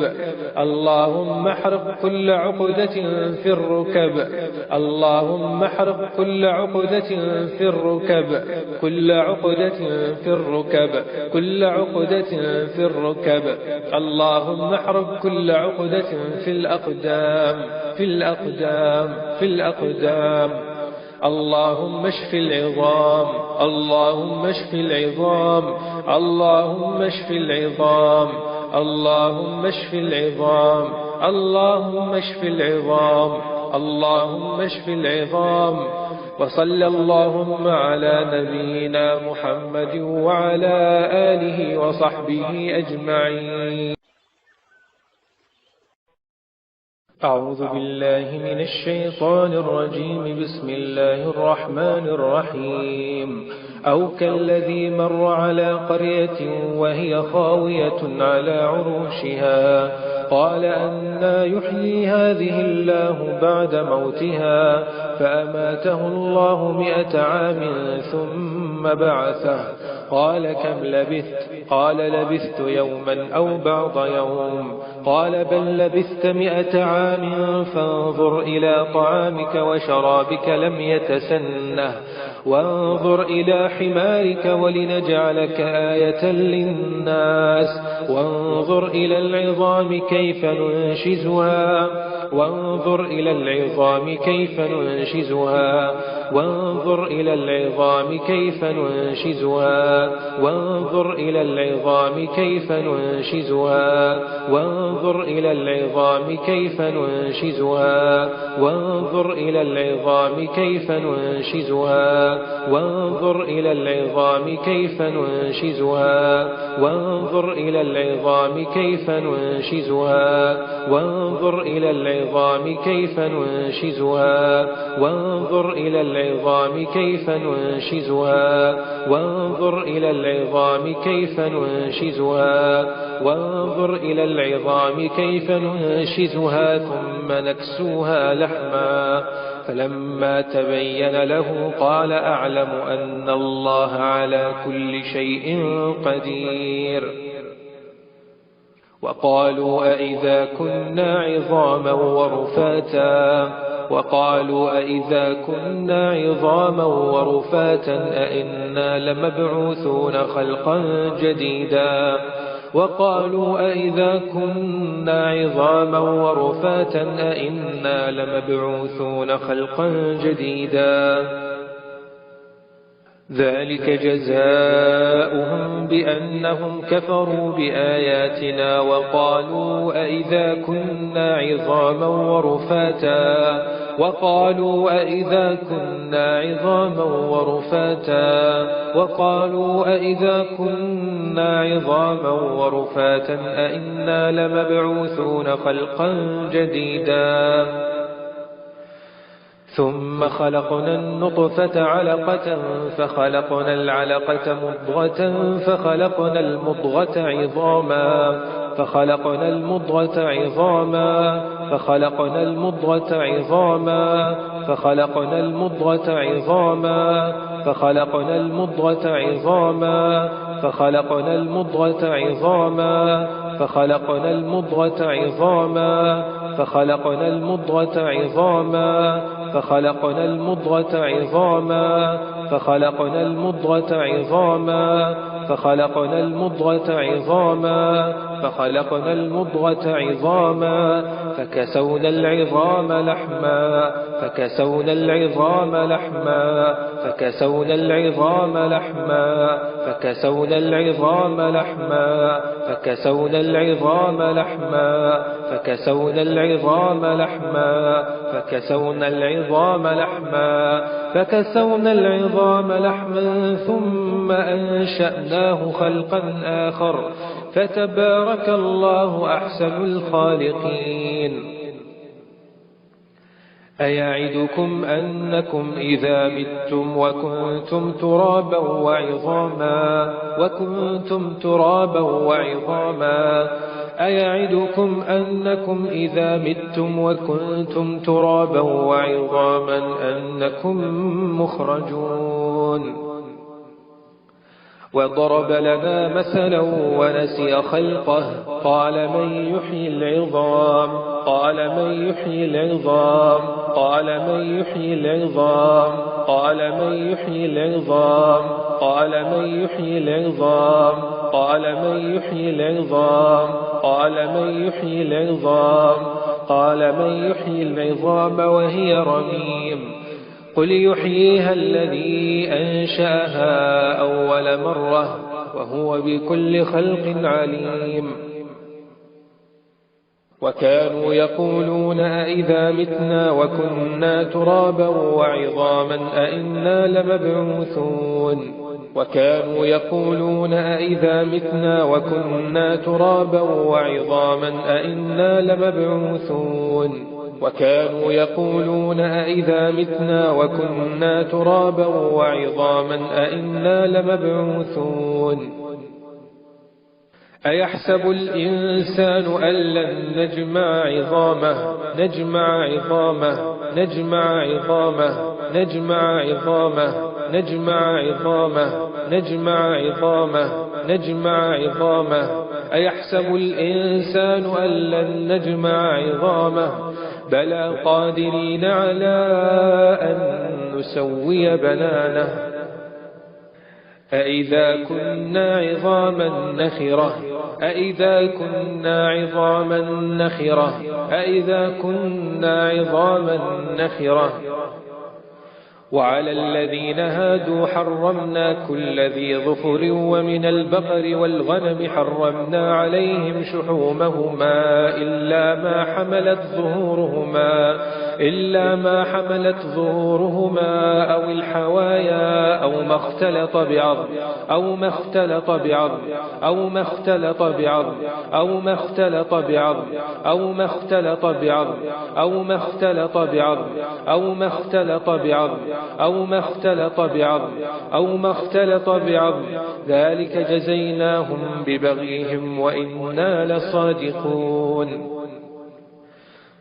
اللهم احرق كل عقدة في الركب اللهم احرق كل عقدة في الركب كل عقدة في الركب كل عقدة في الركب اللهم احرق كل عقدة في الأقدام في الأقدام في الأقدام اللهم اشف العظام اللهم اشف العظام اللهم اشف العظام اللهم اشف العظام اللهم اشف العظام اللهم اشف العظام وصلى اللهم على نبينا محمد وعلى آله وصحبه أجمعين. أعوذ بالله من الشيطان الرجيم. بسم الله الرحمن الرحيم. أو كالذي مر على قرية وهي خاوية على عروشها قال أنى يحيي هذه الله بعد موتها فأماته الله 100 عام ثم بعثه قال كم لبثت قال لبثت يوما أو بعض يوم قال بل لبثت 100 عام فانظر إلى طعامك وشرابك لم يتسنه وانظر إلى حمارك ولنجعلك آية للناس وانظر إلى العظام كيف ننشزها وانظر إلى العظام كيف ننشزها وانظر إلى العظام كيف ننشزها وانظر إلى العظام كيف ننشزها وانظر إلى العظام كيف ننشزها وانظر إلى العظام كيف ننشزها وانظر إلى العظام كيف ننشزها وانظر إلى العظام كيف ننشزها وانظر إلى العظام كيف ننشزها وانظر إلى العظام كيف ننشزها وانظر إلى العظام كيف ننشزها وانظر إلى العظام كيف ننشزها ثم نكسوها لحما فلما تبين له قال أعلم أن الله على كل شيء قدير. وقالوا أئذا كنا عظاما ورفاتا وقالوا أئذا كنا عظاما ورفاتا أئنا لمبعوثون خلقا جديدا وقالوا أئذا كنا عظاما ورفاتا أئنا لمبعوثون خلقا جديدا ذلك جزاؤهم بأنهم كفروا بآياتنا وقالوا أئذا كنا عظاما ورفاتا وقالوا أئذا كنا عظاما ورفاتا وقالوا أئذا كنا عظاما ورفاتا أئنا لمبعوثون خلقا جديدا ذلك جزاؤهم بأنهم كفروا بآياتنا وقالوا أئذا كنا عظاما ورفاتا وقالوا أئذا كنا عظاما ورفاتا أئنا لمبعوثون خلقا جديدا. ثم خلقنا النطفة علقة فخلقنا العلقة مضغة فخلقنا المضغة عظاما فخلقنا المضغة عظاما فخلقنا المضغة عظاما فخلقنا المضغة عظاما فخلقنا المضغة عظاما فخلقنا المضغة عظاما فخلقنا المضغة عظاما فخلقنا المضغة عظاما فخلقنا المضغة عظاما فخلقنا المضغة عظاما فخلقنا المضغة عظاما فخلقنا المضغة عظاما فكسونا العظام لحما فكسونا العظام لحما فكسونا العظام لحما فكسونا العظام لحما فكسونا العظام لحما فكسونا العظام لحما فكسونا العظام لحما فكسونا العظام لحما ثم أنشأناه خلقا آخر فتبارك الله أحسن الخالقين. أيعدكم أنكم إذا متم وكنتم ترابا وعظاما أيعدكم أنكم إذا متم وكنتم ترابا وعظاما أنكم مخرجون. وضرب لنا مثلا ونسي خلقه قال من يحيي العظام قال من يحيي العظام قال من يحيي العظام قال من يحيي العظام قال من يحيي العظام قال من يحيي العظام قال من يحيي العظام قال من يحيي العظام وهي رميم قل يحييها الذي أنشأها أول مرة وهو بكل خلق عليم. وكانوا يقولون أئذا متنا وكنا ترابا وعظاما أئنا لمبعوثون وكانوا يقولون أئذا متنا وكنا ترابا وعظاما أئنا لمبعوثون وكانوا يقولون أئذا متنا وكنا ترابا وعظاما أئنا لمبعوثون أيحسب الإنسان أن لن نجمع عظامه نجمع عظامه نجمع عظامه نجمع عظامه نجمع عظامه نجمع عظامه نجمع عظامه أيحسب الإنسان أن لن نجمع عظامه بلى قادرين على أن نسوي بنانه أئذا كنا عظاما نخرة أئذا كنا عظاما نخرة أئذا كنا عظاما نخرة وعلى الذين هادوا حرمنا كل ذي ظفر ومن البقر والغنم حرمنا عليهم شحومهما إلا ما حملت ظهورهما أو الحوايا أو ما اختلط بعظم أو ما اختلط بعظم أو ما اختلط بعظم أو ما اختلط بعظم أو ما اختلط بعظم أو ما اختلط بعظم أو ما اختلط بعظم أو ما اختلط بعظم أو ما اختلط بعظم ذلك جزيناهم ببغيهم وإنا لصادقون.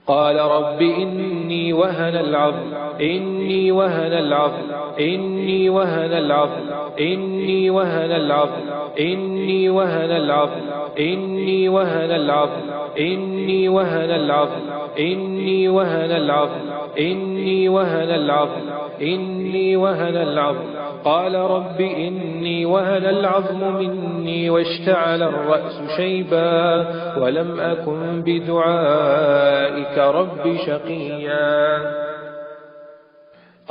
قال رب إني وهن العظم إني وهن العظم إني وهن العظم إني وهن العظم إني وهن العظم إني وهن العظم إني وهن العظم إني وهن العظم إني وهن العظم إني وهن العظم قال رب إني وهن العظم مني واشتعل الرأس شيبا ولم أكن بدعائك رب شقيا.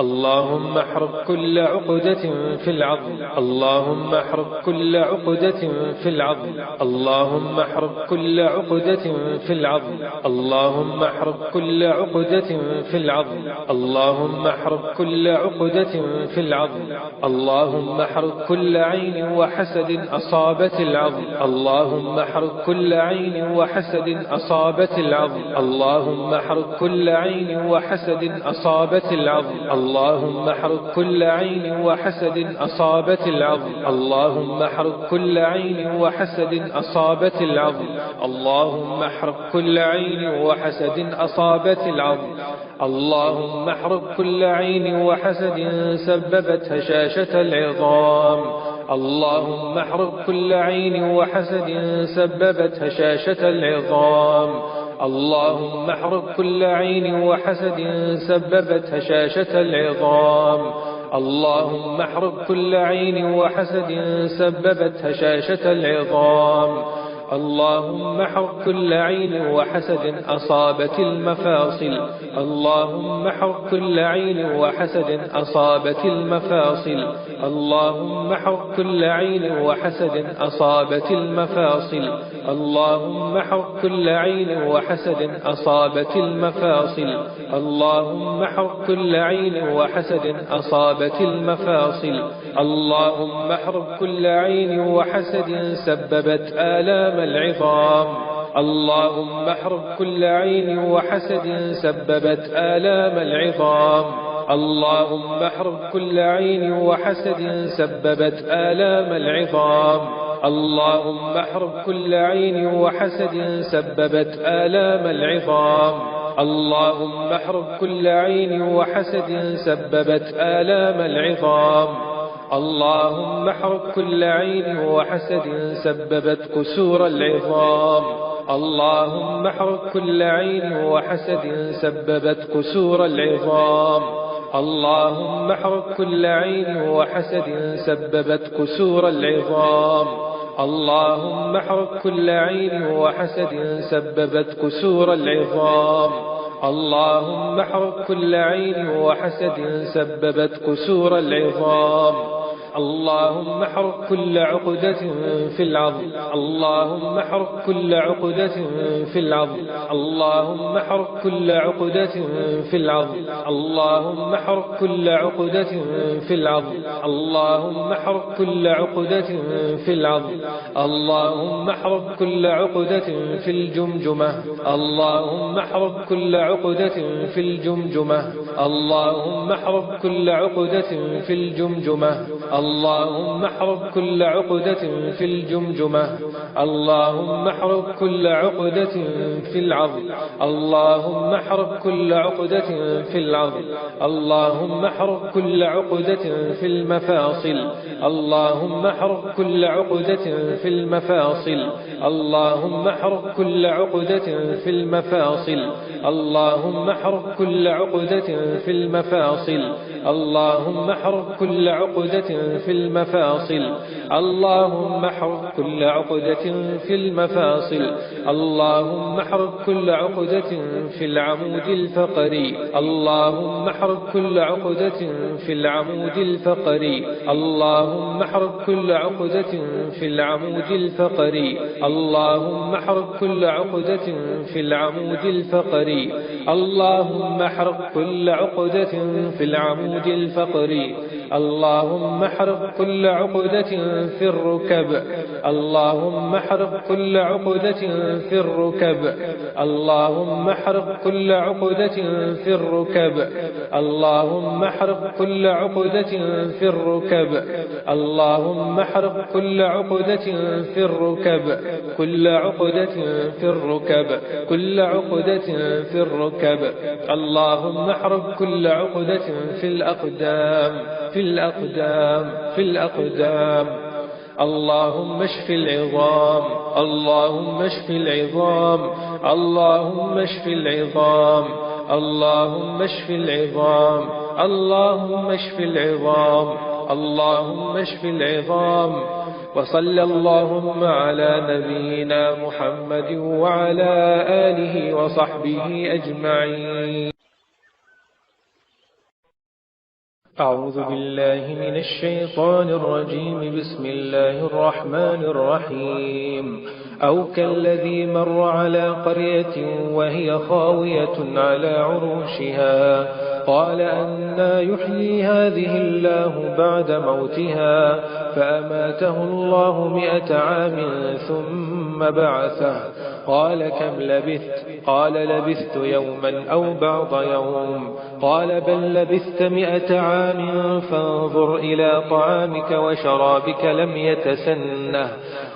اللهم احرق كل عقدة في العظم. اللهم احرق كل عقدة في العظم. اللهم احرق كل عقدة في العظم. اللهم احرق كل عقدة في العظم. اللهم احرق كل عقدة في العظم. اللهم احرق كل عين وحسد أصابت العظم. اللهم احرق كل عين وحسد أصابت العظم. اللهم احرق كل عين وحسد أصابت العظم. اللهم احرق كل عين وحسد أصابت العظم. اللهم احرق كل عين وحسد أصابت العظم. اللهم احرق كل عين وحسد أصابت العظم. اللهم احرق كل عين وحسد سببت هشاشة العظام. اللهم احرق كل عين وحسد سببت هشاشة العظام. اللهم احرق كل عين وحسد سببت هشاشة العظام. اللهم احرق كل عين وحسد سببت هشاشة العظام. اللهم احرق كل عين وحسد أصابت المفاصل. اللهم احرق كل عين وحسد أصابت المفاصل. اللهم احرق كل عين وحسد أصابت المفاصل. اللهم احرق كل عين وحسد أصابت المفاصل. اللهم احرق كل عين وحسد أصابت المفاصل. اللهم احرق كل عين وحسد سببت آلام العظام. اللهم احرق كل عين وحسد سببت آلام العظام. اللهم احرق كل عين وحسد سببت آلام العظام. اللهم احرق كل عين وحسد سببت آلام العظام. اللهم احرق كل عين وحسد سببت آلام العظام. اللهم احرق كل عين وحسد سببت كسور العظام. اللهم احرق كل عين وحسد سببت كسور العظام. اللهم احرق كل عين وحسد سببت كسور العظام. اللهم احرق كل عين وحسد سببت كسور العظام. اللهم احرق كل عين وحسد سببت كسور العظام. اللهم احرق كل عقدة في العظم. اللهم احرق كل عقدة في العظم. اللهم احرق كل عقدة في العظم. اللهم احرق كل عقدة في العظم. اللهم احرق كل عقدة في العظم. اللهم احرق كل عقدة في الجمجمة. اللهم احرق كل عقدة في الجمجمة. اللهم احرق كل عقدة في الجمجمة. اللهم احرق كل عقدة في الجمجمة. اللهم احرق كل عقدة في العظم. اللهم احرق كل عقدة في العظم. اللهم احرق كل عقدة في المفاصل. اللهم احرق كل عقدة في المفاصل. اللهم احرق كل عقدة في المفاصل. اللهم احرق كل عقدة في المفاصل. اللهم احرق كل عقدة في المفاصل. اللهم احرق كل عقدة في المفاصل. اللهم احرق كل عقدة في العمود الفقري. اللهم احرق كل عقدة في العمود الفقري. اللهم احرق كل عقدة في العمود الفقري. اللهم احرق كل عقدة في العمود الفقري. اللهم احرق كل عقدة في العمود الفقري. اللهم احرق كل عقدة في الركب. اللهم احرق كل عقدة في الركب. اللهم احرق كل عقدة في الركب. اللهم احرق كل عقدة في الركب. اللهم احرق كل عقدة في الركب. كل عقدة في الركب. كل عقدة في الركب. اللهم احرق كل عقدة في الأقدام. في الأقدام. في الأقدام. اللهم اشف العظام. اللهم اشف العظام. اللهم اشف العظام. اللهم اشف العظام. اللهم اشف العظام. اللهم اشف العظام. وصلى اللهم على نبينا محمد وعلى آله وصحبه أجمعين. أعوذ بالله من الشيطان الرجيم. بسم الله الرحمن الرحيم. أو كالذي مر على قرية وهي خاوية على عروشها قال أنى يحيي هذه الله بعد موتها فأماته الله 100 عام ثم بعثه قال كم لبثت؟ قال لبثت يوما أو بعض يوم. قال بل لبثت 100 عام فانظر إلى طعامك وشرابك لم يتسنه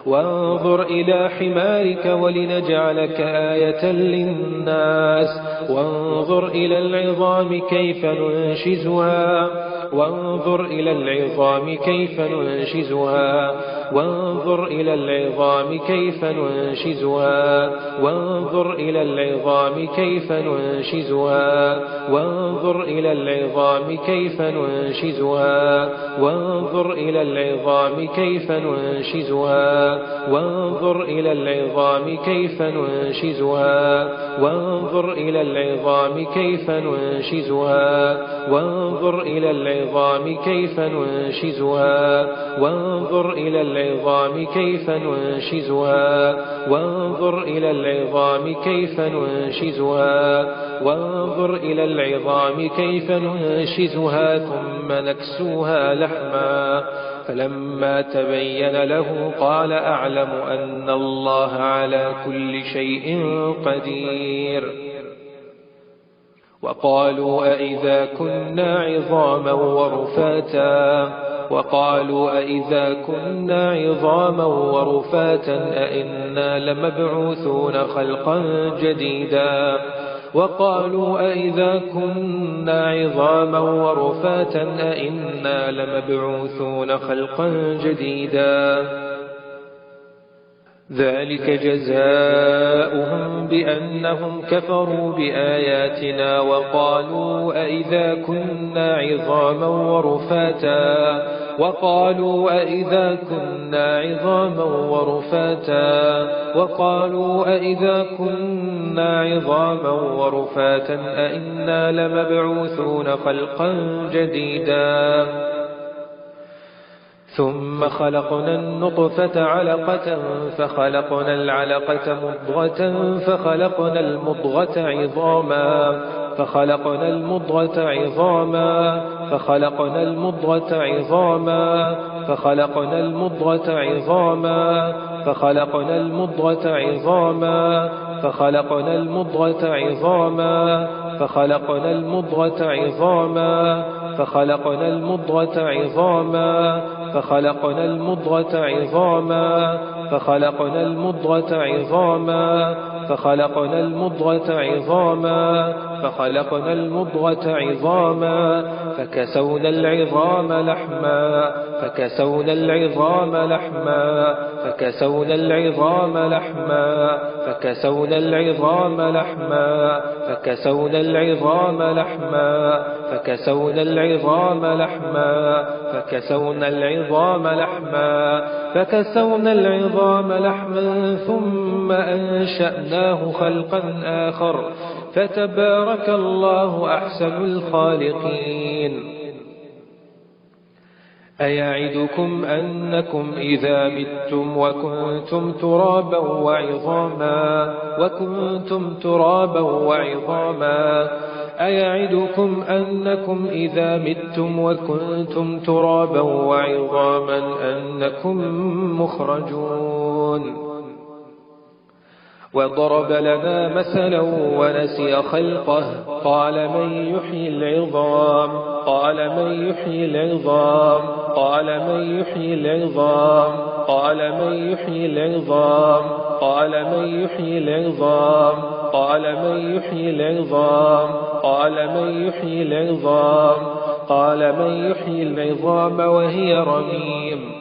وانظر إلى حمارك ولنجعلك آية للناس وانظر إلى العظام كيف ننشزها وانظر إلى العظام كيف ننشزها وانظر إلى العظام كيف ننشزها وانظر إلى العظام كيف ننشزها وانظر إلى العظام كيف ننشزها وانظر إلى العظام كيف ننشزها وانظر إلى العظام كيف ننشزها وانظر إلى العظام كيف ننشزها وانظر إلى العظام كيف ننشزها وانظر إلى العظام كيف ننشزها وانظر إلى العظام كيف ننشزها وانظر إلى العظام كيف ننشزها ثم نكسوها لحما فلما تبين له قال أعلم أن الله على كل شيء قدير. وقالوا أئذا كنا عظاما ورفاتا وقالوا أئذا كنا عظاما ورفاتا أئنا لمبعوثون خلقا جديدا وقالوا أئذا كنا عظاما ورفاتا أئنا لمبعوثون خلقا جديدا. ذلك جزاؤهم بأنهم كفروا بآياتنا وقالوا أئذا كنا عظاما ورفاتا وقالوا أئذا كنا عظاما ورفاتا وقالوا أئذا كنا عظاما ورفاتا أئنا لمبعوثون خلقا جديدا. ثم خلقنا النطفة علقة فخلقنا العلقة مضغة فخلقنا المضغة عظاما فخلقنا المضغة عظاما فخلقنا المضغة عظاما فخلقنا المضغة عظاما فخلقنا المضغة عظاما فخلقنا المضغة عظاما فخلقنا المضغة عظاما فخلقنا المضغة عظاما فخلقنا المضغة عظاما فخلقنا المضغة عظاما فخلقنا المضغة عظاما فخلقنا المضغة عظاما فكسونا العظام لحما فكسونا العظام لحما فكسونا العظام لحما فكسونا العظام لحما فكسونا العظام لحما فكسونا العظام لحما فكسونا العظام لحما فكسونا العظام لحما ثم أنشأناه خلقا آخر فتبارك الله أحسن الخالقين. أيعدكم أنكم إذا متم وكنتم ترابا وعظاما أيعدكم أنكم إذا متم وكنتم ترابا وعظاما أنكم مخرجون. وضرب لنا مثلا ونسي خلقه قال من يحيي العظام قال من يحيي العظام قال من يحيي العظام قال من يحيي العظام قال من يحيي العظام قال من يحيي العظام قال من يحيي العظام قال من يحيي العظام وهي رميم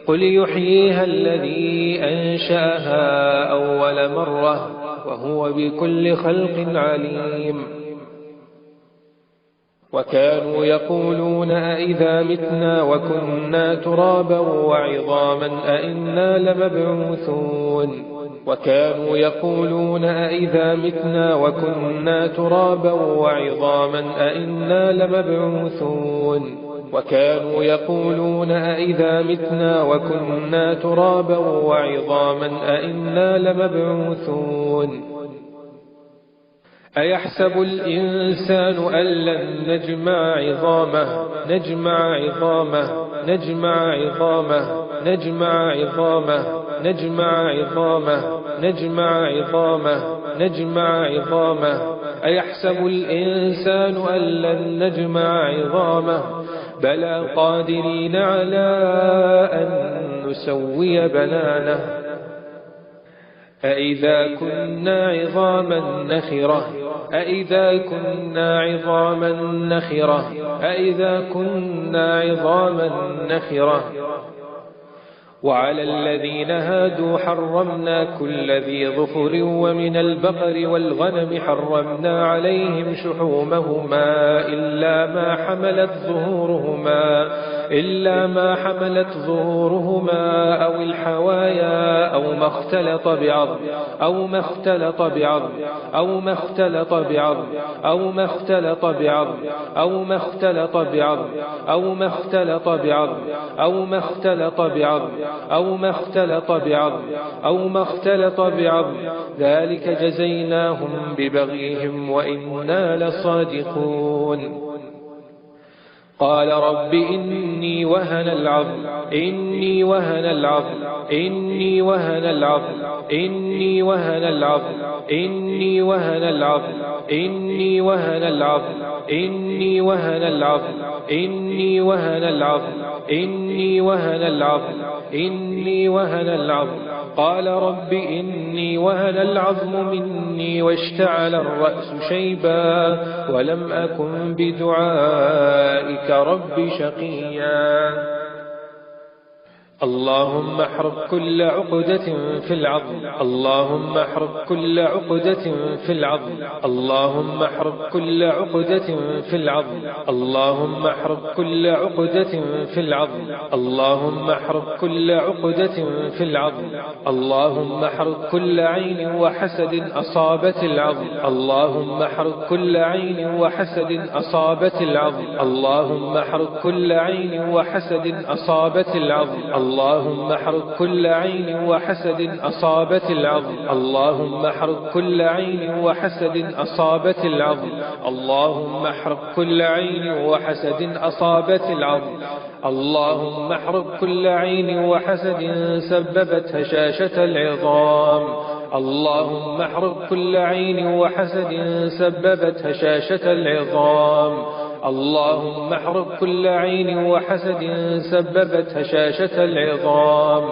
قل يحييها الذي أنشأها أول مرة وهو بكل خلق عليم. وكانوا يقولون أئذا متنا وكنا ترابا وعظاما أئنا لمبعوثون وكانوا يقولون أئذا متنا وكنا ترابا وعظاما أئنا لمبعوثون وكانوا يقولون أئذا متنا وكنا ترابا وعظاما أئنا لمبعوثون أيحسب الإنسان أن لن نجمع عظامه نجمع عظامه نجمع عظامه نجمع عظامه نجمع عظامه نجمع عظامه نجمع عظامه أيحسب الإنسان أن لن نجمع عظامه بلى قادرين على أن نسوي بنانه أئذا كنا عظاما نخرة أئذا كنا عظاما نخرة أئذا كنا عظاما نخرة وعلى الذين هادوا حرمنا كل ذي ظفر ومن البقر والغنم حرمنا عليهم شحومهما إلا ما حملت ظهورهما أو الحوايا أو ما اختلط بعظم أو ما اختلط بعظم أو ما اختلط بعظم أو ما اختلط بعظم أو ما اختلط بعظم أو ما اختلط بعظم أو ما اختلط بعظم أو ما اختلط بعظم أو ما اختلط بعظم ذلك جزيناهم ببغيهم وإنا لصادقون قال رب إني وهن العظم إني وهن العظم إني وهن العظم إني وهن العظم إني وهن العظم إني وهن العظم إني وهن العظم إني وهن العظم إني وهن العظم إني وهن العظم قال رب إني وهن العظم مني واشتعل الرأس شيبا ولم أكن بدعائك رب شقيا اللهم احرق كل عقدة في العظم اللهم احرق كل عقدة في العظم اللهم احرق كل عقدة في العظم اللهم احرق كل عقدة في العظم اللهم احرق كل عقدة في العظم اللهم احرق كل عين وحسد أصابت العظم اللهم احرق كل عين وحسد أصابت العظم اللهم احرق كل عين وحسد أصابت العظم اللهم احرق كل عين وحسد أصابت العظم اللهم احرق كل عين وحسد أصابت العظم اللهم احرق كل عين وحسد أصابت العظم اللهم احرق كل عين وحسد سببت هشاشة العظام اللهم احرق كل عين وحسد سببت هشاشة العظام اللهم احرق كل عين وحسد سببت هشاشة العظام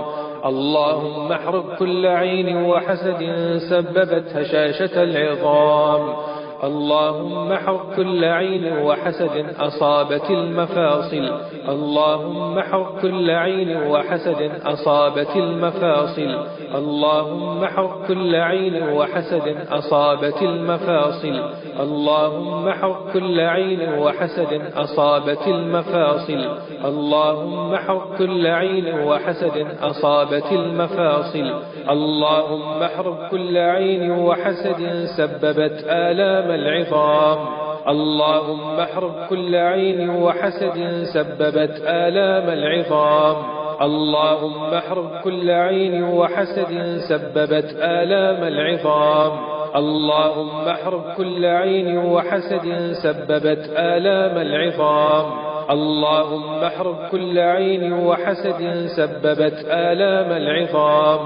اللهم احرق كل عين وحسد سببت هشاشة العظام اللهم احرق كل عين وحسد أصابت المفاصل اللهم احرق كل عين وحسد أصابت المفاصل اللهم احرق كل عين وحسد أصابت المفاصل اللهم احرق كل عين وحسد أصابت المفاصل اللهم احرق كل عين وحسد أصابت المفاصل اللهم احرق كل عين وحسد سببت آلام العظام اللهم احرق كل عين وحسد سببت آلام العظام اللهم احرق كل عين وحسد سببت آلام العظام اللهم احرق كل عين وحسد سببت آلام العظام اللهم احرق كل عين وحسد سببت آلام العظام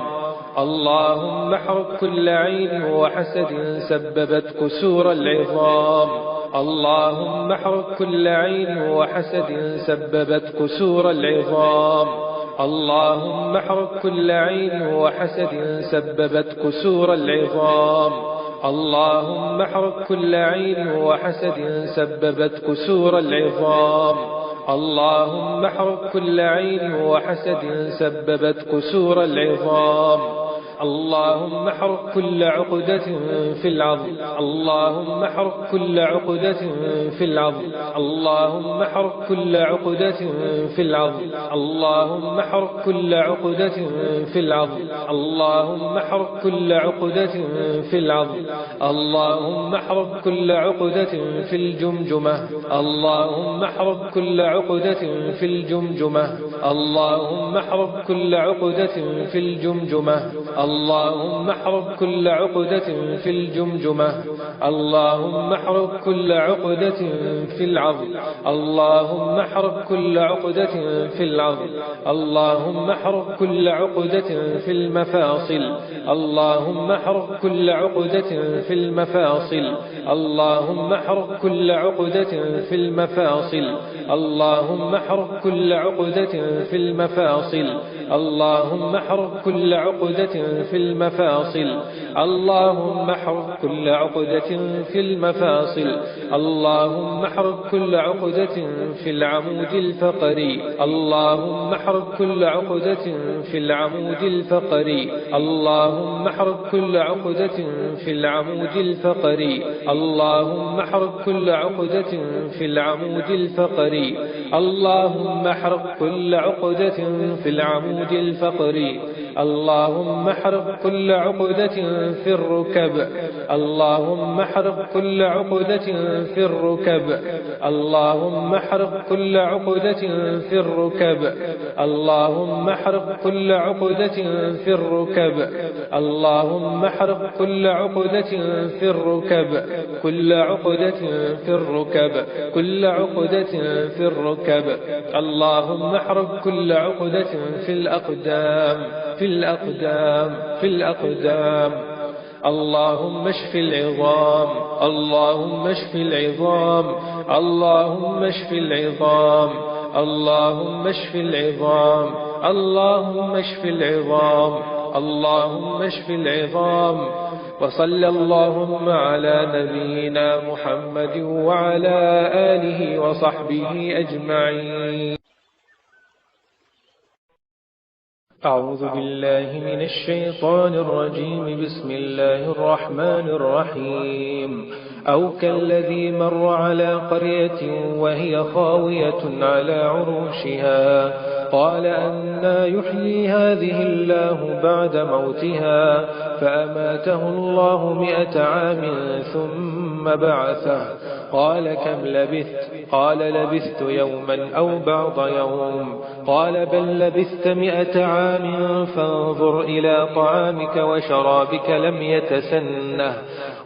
اللهم احرق كل عين وحسد سببت كسور العظام اللهم احرق كل عين وحسد سببت كسور العظام اللهم احرق كل عين وحسد سببت كسور العظام اللهم احرق كل عين وحسد سببت كسور العظام اللهم احرق كل عين وحسد سببت كسور العظام اللهم احرق كل عقدة في العظم. اللهم احرق كل عقدة في العظم. اللهم احرق كل عقدة في العظم. اللهم احرق كل عقدة في العظم. اللهم احرق كل عقدة في العظم. اللهم احرق كل عقدة في الجمجمة. اللهم احرق كل عقدة في الجمجمة. اللهم احرق كل عقدة في الجمجمة. اللهم احرق كل عقدة في الجمجمة. اللهم احرق كل عقدة في العظم. اللهم احرق كل عقدة في العظم. اللهم احرق كل عقدة في المفاصل. اللهم احرق كل عقدة في المفاصل. اللهم احرق كل عقدة في المفاصل. اللهم احرق كل عقدة في المفاصل. اللهم احرق كل عقدة في المفاصل. اللهم احرق كل عقدة في المفاصل. اللهم احرق كل عقدة في العمود الفقري. اللهم احرق كل عقدة في العمود الفقري. اللهم احرق كل عقدة في العمود الفقري. اللهم احرق كل عقدة في العمود الفقري. اللهم احرق كل عقدة في العمود الفقري. اللهم احرق كل عقدة في الركب. اللهم احرق كل عقدة في الركب. اللهم احرق كل عقدة في الركب. اللهم احرق كل عقدة في الركب. اللهم احرق كل عقدة في الركب. كل عقدة في الركب. كل عقدة في الركب. اللهم احرق كل عقدة في الأقدام. في الأقدام. في الأقدام. اللهم اشف العظام. اللهم اشف العظام. اللهم اشف العظام. اللهم اشف العظام. اللهم اشف العظام. اللهم اشف العظام. وصلى اللهم على نبينا محمد وعلى آله وصحبه أجمعين. أعوذ بالله من الشيطان الرجيم. بسم الله الرحمن الرحيم. أو كالذي مر على قرية وهي خاوية على عروشها قال أنى يحيي هذه الله بعد موتها فأماته الله 100 عام ثم بعثه قال كم لبثت؟ قال لبثت يوما أو بعض يوم. قال بل لبثت 100 عام فانظر إلى طعامك وشرابك لم يتسنه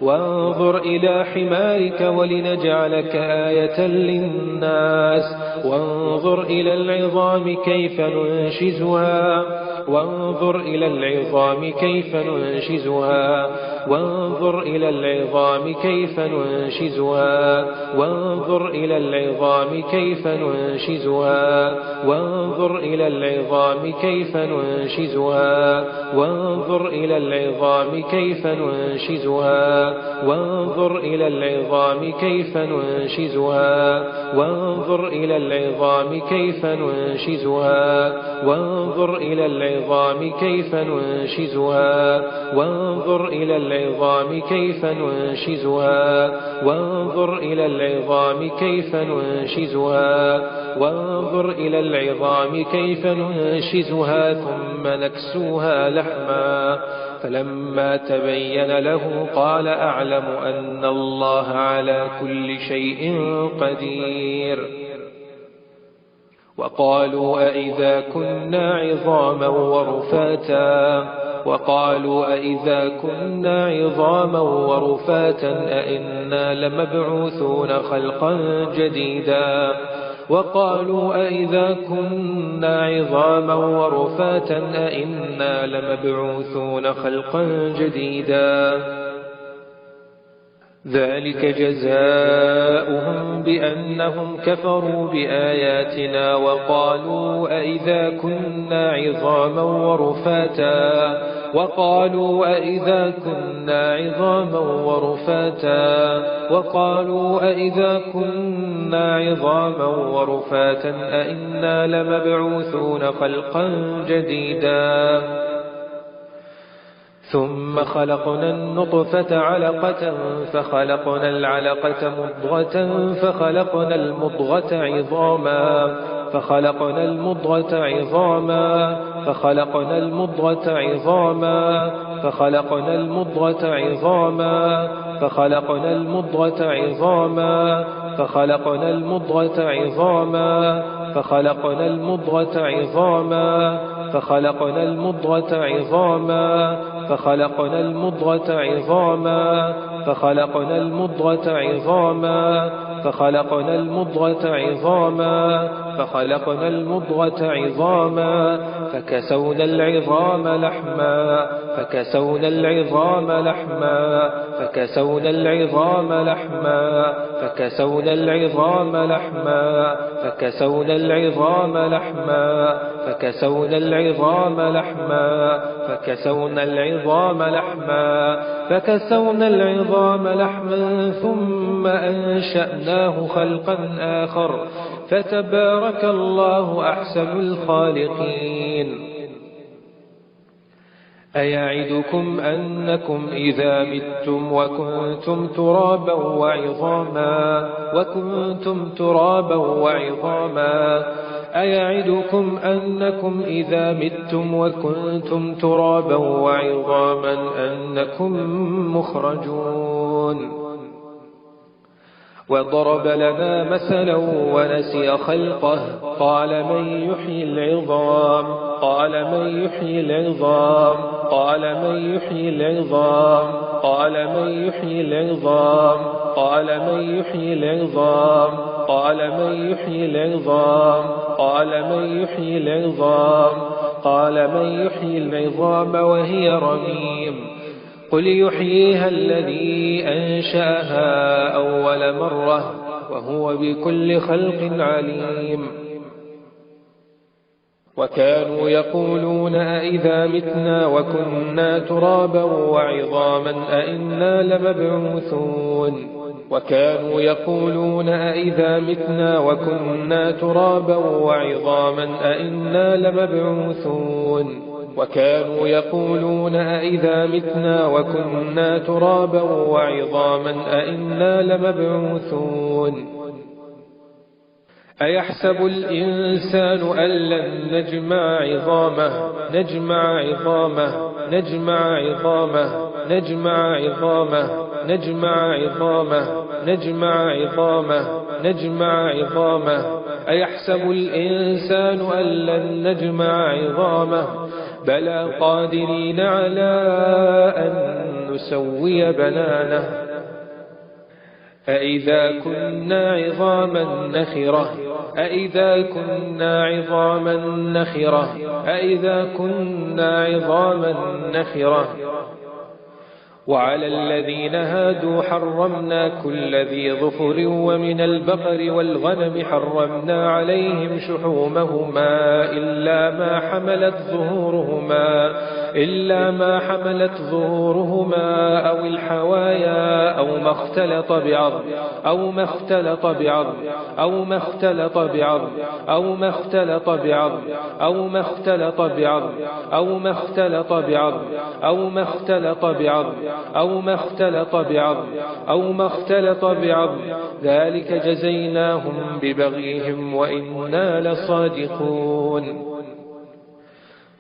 وانظر إلى حمارك ولنجعلك آية للناس وانظر إلى العظام كيف ننشزها وانظر إلى العظام كيف ننشزها وانظر إلى العظام كيف ننشزها وانظر إلى العظام كيف ننشزها وانظر إلى العظام كيف ننشزها وانظر إلى العظام كيف ننشزها وانظر إلى العظام كيف ننشزها وانظر إلى العظام كيف ننشزها وانظر إلى العظام كيف ننشزها وانظر إلى العظام كيف ننشزها وانظر إلى العظام كيف ننشزها وانظر إلى العظام كيف ننشزها ثم نكسوها لحما فلما تبين له قال أعلم أن الله على كل شيء قدير. وقالوا أئذا كنا عظاما ورفاتا وقالوا أئذا كنا عظاما ورفاتا أئنا لمبعوثون خلقا جديدا وقالوا أئذا كنا عظاما ورفاتا أئنا لمبعوثون خلقا جديدا ذلك جزاؤهم بأنهم كفروا بآياتنا وقالوا أئذا كنا عظاما ورفاتا وقالوا أئذا كنا عظاما ورفاتا وقالوا أئذا كنا عظاما ورفاتا أئنا لمبعوثون خلقا جديدا ثم خلقنا النطفة علقة فخلقنا العلقة مضغة فخلقنا المضغة عظاما فخلقنا المضغة عظاما فخلقنا المضغة عظاما فخلقنا المضغة عظاما فخلقنا المضغة عظاما فخلقنا المضغة عظاما فخلقنا المضغة عظاما فخلقنا المضغة عظاما فخلقنا المضغة عظاما فخلقنا المضغة عظاما فخلقنا المضغة عظاما فخلقنا المضغة عظاما فكسونا العظام لحما فكسونا العظام لحما فكسونا العظام لحما فكسونا العظام لحما فكسونا العظام لحما فكسونا العظام لحما فكسونا العظام لحما فكسونا العظام لحما ثم أنشأناه خلقا آخر فتبارك الله أحسن الخالقين أيعدكم أنكم إذا متم وكنتم ترابا وعظاما أيعدكم أنكم إذا متم وكنتم ترابا وعظاما أنكم مخرجون وضرب لنا مثلا ونسي خلقه قال من يحيي العظام قال من يحيي العظام قال من يحيي العظام قال من يحيي العظام قال من يحيي العظام قال من يحيي العظام قال من يحيي العظام قال من يحيي العظام وهي رميم قل يحييها الذي أنشأها أول مرة وهو بكل خلق عليم وكانوا يقولون أئذا متنا وكنا ترابا وعظاما أئنا لمبعوثون وكانوا يقولون أئذا متنا وكنا ترابا وعظاما أئنا لمبعوثون وكانوا يقولون أئذا متنا وكنا ترابا وعظاما أئنا لمبعوثون أيحسب الإنسان أن لن نجمع عظامه نجمع عظامه نجمع عظامه نجمع عظامه نجمع عظامه نجمع عظامه نجمع عظامه أيحسب الإنسان أن لن نجمع عظامه بلى قادرين على أن نسوي بنانه أئذا كنا عظاما نخرة أئذا كنا عظاما نخرة أئذا كنا عظاما نخرة وعلى الذين هادوا حرمنا كل ذي ظفر ومن البقر والغنم حرمنا عليهم شحومهما إلا ما حملت ظهورهما أو الحوايا أو ما اختلط بعظم أو ما اختلط بعظم أو ما اختلط بعظم أو ما اختلط بعظم أو ما اختلط بعظم أو ما اختلط بعظم أو ما اختلط بعظم أو ما اختلط بعظم أو ما اختلط بعظم ذلك جزيناهم ببغيهم وإنا لصادقون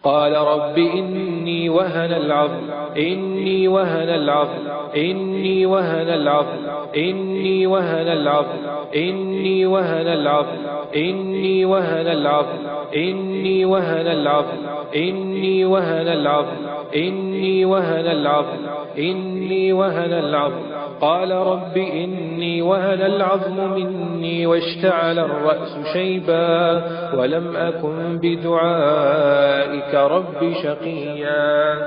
قال رب إني وهن العظم إني وهن العظم إني وهن العظم إني وهن العظم إني وهن العظم إني وهن العظم إني وهن العظم إني وهن العظم إني وهن العظم إني وهن العظم قال رب إني وهن العظم مني واشتعل الرأس شيبا ولم أكن بدعائك رب شقيا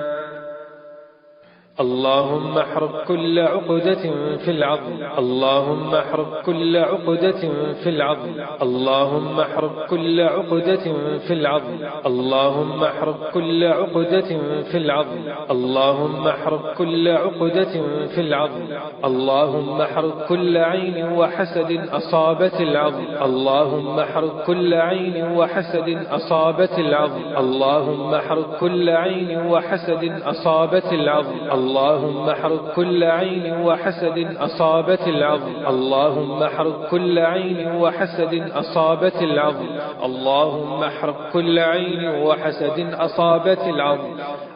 اللهم احرق كل عقدة في العظم. اللهم احرق كل عقدة في العظم. اللهم احرق كل عقدة في العظم. اللهم احرق كل عقدة في العظم. اللهم احرق كل عقدة في العظم. اللهم احرق كل عين وحسد أصابت العظم. اللهم احرق كل عين وحسد أصابت العظم. اللهم احرق كل عين وحسد أصابت العظم. اللهم احرق كل عين وحسد أصابت العظم. اللهم احرق كل عين وحسد أصابت العظم. اللهم احرق كل عين وحسد أصابت العظم.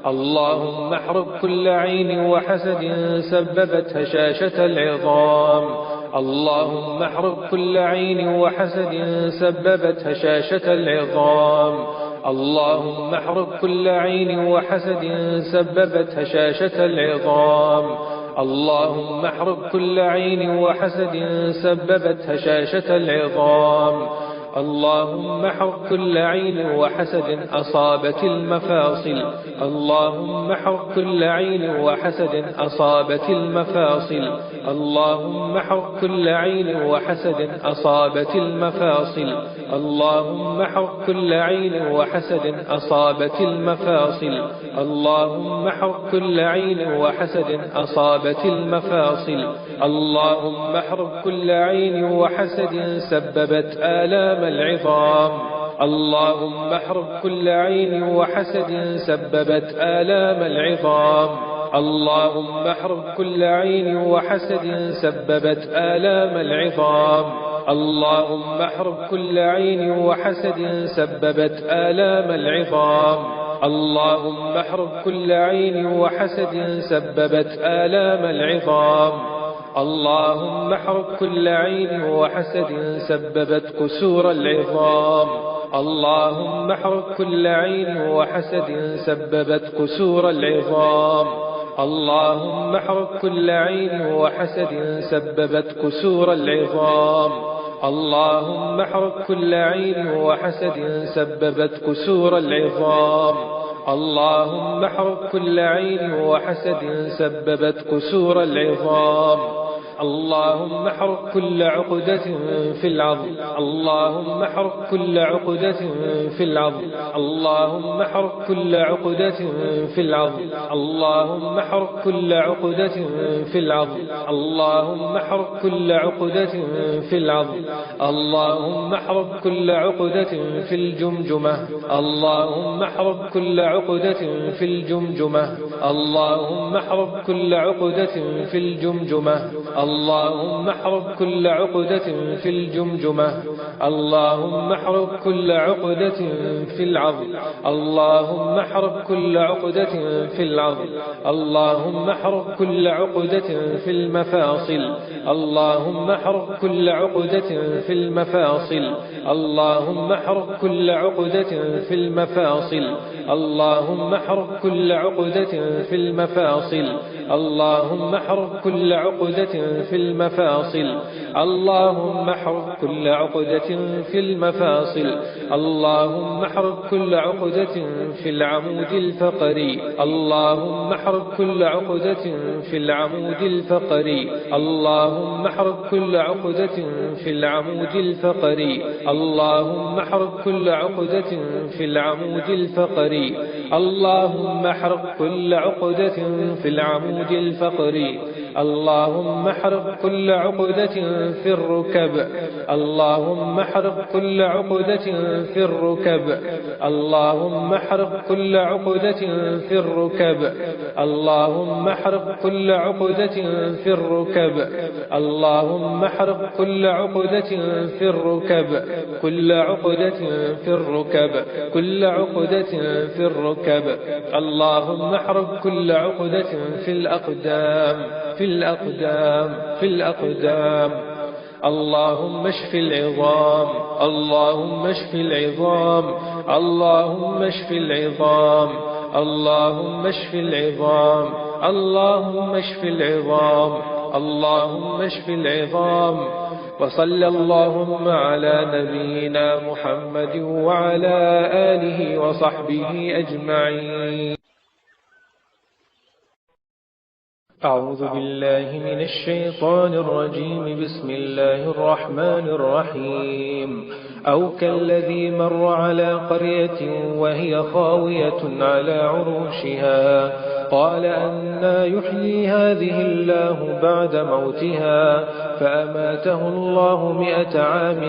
اللهم احرق كل عين وحسد سببت هشاشة العظام. اللهم احرق كل عين وحسد سببت هشاشة العظام. اللهم احرق كل عين وحسد سببت هشاشة العظام. اللهم احرق كل عين وحسد سببت هشاشة العظام. اللهم احرق كل عين وحسد أصابت المفاصل. اللهم احرق كل عين وحسد أصابت المفاصل. اللهم احرق كل عين وحسد أصابت المفاصل. اللهم احرق كل عين وحسد أصابت المفاصل. اللهم احرق كل عين وحسد أصابت المفاصل. اللهم احرق كل عين وحسد سببت آلام العظام. اللهم احرق كل عين وحسد سببت آلام العظام. اللهم احرق كل عين وحسد سببت آلام العظام. اللهم احرق كل عين وحسد سببت آلام العظام. اللهم احرق كل عين وحسد سببت آلام العظام. اللهم احرق كل عين وحسد سببت كسور العظام. اللهم احرق كل عين وحسد سببت كسور العظام. اللهم احرق كل عين وحسد سببت كسور العظام. اللهم احرق كل عين وحسد سببت كسور العظام. اللهم احرق كل عين وحسد سببت كسور العظام. اللهم احرق كل عقدة في العظم. اللهم احرق كل عقدة في العظم. اللهم احرق كل عقدة في العظم. اللهم احرق كل عقدة في العظم. اللهم احرق كل عقدة في العظم. اللهم احرق كل عقدة في الجمجمة. اللهم احرق كل عقدة في الجمجمة. اللهم احرق كل عقدة في الجمجمة. اللهم احرق كل عقدة في الجمجمة. اللهم احرق كل عقدة في العظم. اللهم احرق كل عقدة في العظم. اللهم احرق كل عقدة في المفاصل. اللهم احرق كل عقدة في المفاصل. اللهم احرق كل عقدة في المفاصل. اللهم احرق كل عقدة في المفاصل. اللهم احرق كل عقدة في المفاصل. اللهم احرق كل عقدة في المفاصل. اللهم احرق كل عقدة في العمود الفقري. اللهم احرق كل عقدة في العمود الفقري. اللهم احرق كل عقدة في العمود الفقري. اللهم احرق كل عقدة في العمود الفقري. اللهم احرق كل عقدة في العمود الفقري. اللهم احرق كل عقدة في الركب. اللهم احرق كل عقدة في الركب. اللهم احرق كل عقدة في الركب. اللهم احرق كل عقدة في الركب. اللهم احرق كل عقدة في الركب. كل عقدة في الركب. كل عقدة في الركب. اللهم احرق كل عقدة في الأقدام. في الأقدام. في الأقدام. اللهم اشف العظام. اللهم اشف العظام. اللهم اشف العظام. اللهم اشف العظام. اللهم اشف العظام. اللهم اشف العظام. وصلى اللهم على نبينا محمد وعلى آله وصحبه أجمعين. أعوذ بالله من الشيطان الرجيم. بسم الله الرحمن الرحيم. أو كالذي مر على قرية وهي خاوية على عروشها قال أنى يحيي هذه الله بعد موتها فأماته الله 100 عام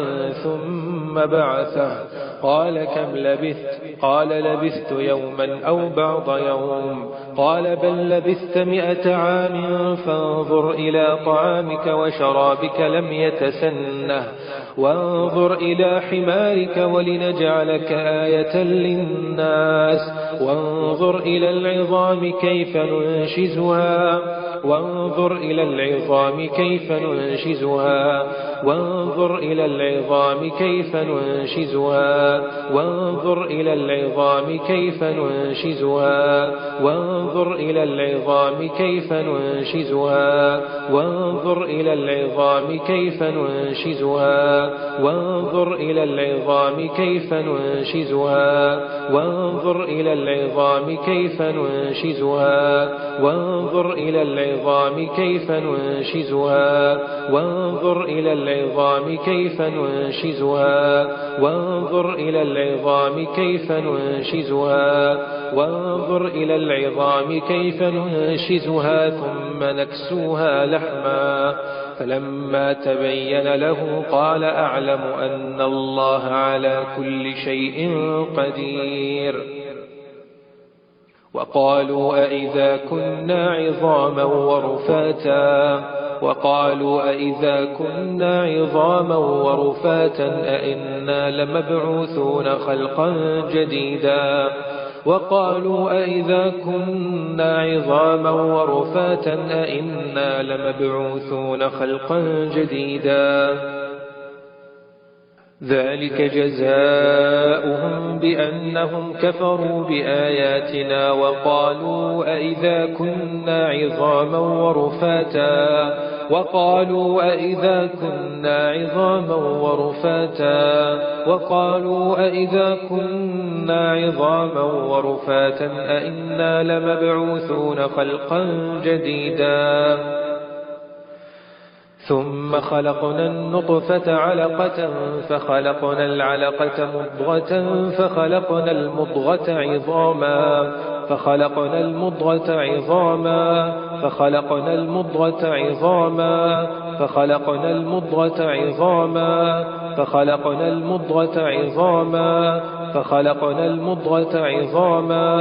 ثم بعثه قال كم لبثت؟ قال لبثت يوما أو بعض يوم. قال بل لبثت 100 عام فانظر إلى طعامك وشرابك لم يتسنه وانظر إلى حمارك ولنجعلك آية للناس وانظر إلى العظام كيف ننشزها وانظر إلى العظام كيف ننشزها وانظر إلى العظام كيف ننشزها وانظر إلى العظام كيف ننشزها وانظر إلى العظام كيف ننشزها وانظر إلى العظام كيف ننشزها وانظر إلى العظام كيف ننشزها وانظر إلى العظام كيف ننشزها وانظر إلى العظام كيف ننشزها وانظر إلى العظام كيف ننشزها وانظر إلى العظام كيف ننشزها وانظر إلى العظام كيف ننشزها ثم نكسوها لحما فلما تبين له قال أعلم أن الله على كل شيء قدير. وقالوا أئذا كنا عظاما ورفاتا وقالوا أئذا كنا عظاما ورفاتا أئنا لمبعوثون خلقا جديدا وقالوا أئذا كنا عظاما ورفاتا أئنا لمبعوثون خلقا جديدا. ذلك جزاؤهم بأنهم كفروا بآياتنا وقالوا أئذا كنا عظاما ورفاتا وقالوا أئذا كنا عظاما ورفاتا وقالوا أئذا كنا عظاما ورفاتا أئنا لمبعوثون خلقا جديدا. ثم خلقنا النطفة علقة فخلقنا العلقة مضغة فخلقنا المضغة عظاما فخلقنا المضغة عظاما فخلقنا المضغة عظاما فخلقنا المضغة عظاما فخلقنا المضغة عظاما فخلقنا المضغة عظاما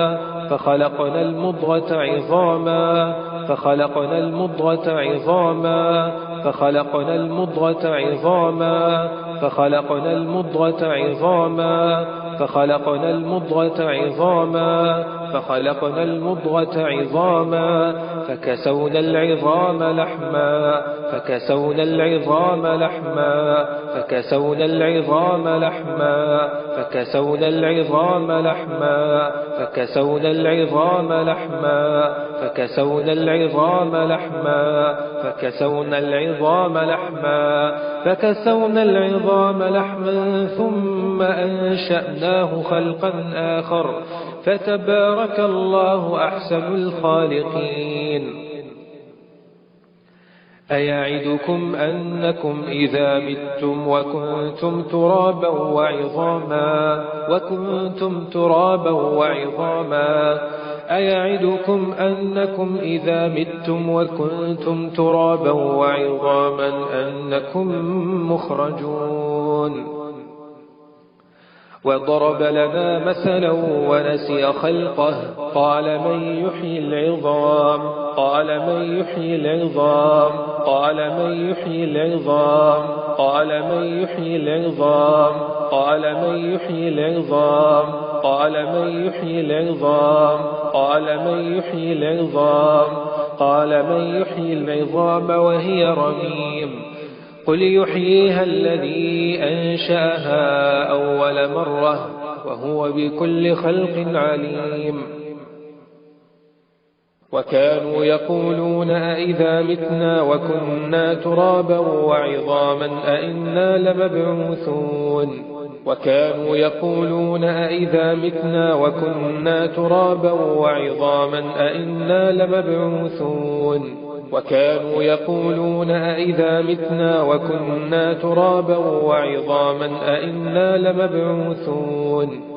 فخلقنا المضغة عظاما فخلقنا المضغة عظاما فخلقنا المضغة عظاما فخلقنا المضغة عظاما فخلقنا المضغة عظاما فخلقنا المضغة عظاما فكسونا العظام لحما فكسونا العظام لحما فكسونا العظام لحما فكسونا العظام لحما فكسونا العظام لحما فكسونا العظام لحما فكسونا العظام لحما فكسونا العظام لحما ثم أنشأناه خلقا آخر فتبارك الله أحسن الخالقين. أيعدكم أنكم إذا متم وكنتم ترابا وعظاما أيعدكم أنكم إذا متم وكنتم ترابا وعظاما أنكم مخرجون. وضرب لنا مثلا ونسي خلقه قال من يحيي العظام قال من يحيي العظام قال من يحيي العظام قال من يحيي العظام قال من يحيي العظام قال من يحيي العظام قال من يحيي العظام قال من يحيي العظام وهي رميم قل يحييها الذي أنشأها أول مرة وهو بكل خلق عليم. وكانوا يقولون أئذا متنا وكنا ترابا وعظاما أئنا لمبعوثون وكانوا يقولون أئذا متنا وكنا ترابا وعظاما أئنا لمبعوثون وكانوا يقولون أئذا متنا وكنا ترابا وعظاما أئنا لمبعوثون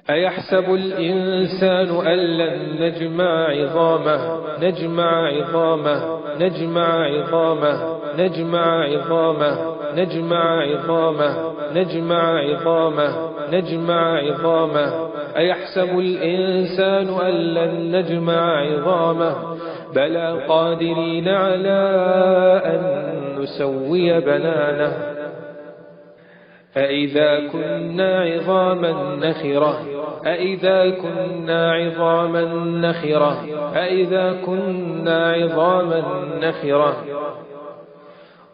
أيحسب الإنسان أن لن نجمع عظامه نجمع عظامه نجمع عظامه نجمع عظامه نجمع عظامه نجمع عظامه نجمع عظامه أيحسب الإنسان أن لن نجمع عظامه بلى قادرين على أن نسوي بنانه أئذا كنا عظاما نخرة أئذا كنا عظاما نخرة أئذا كنا عظاما نخرة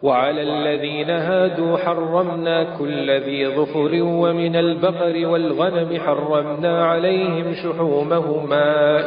وعلى الذين هادوا حرمنا كل ذي ظفر ومن البقر والغنم حرمنا عليهم شحومهما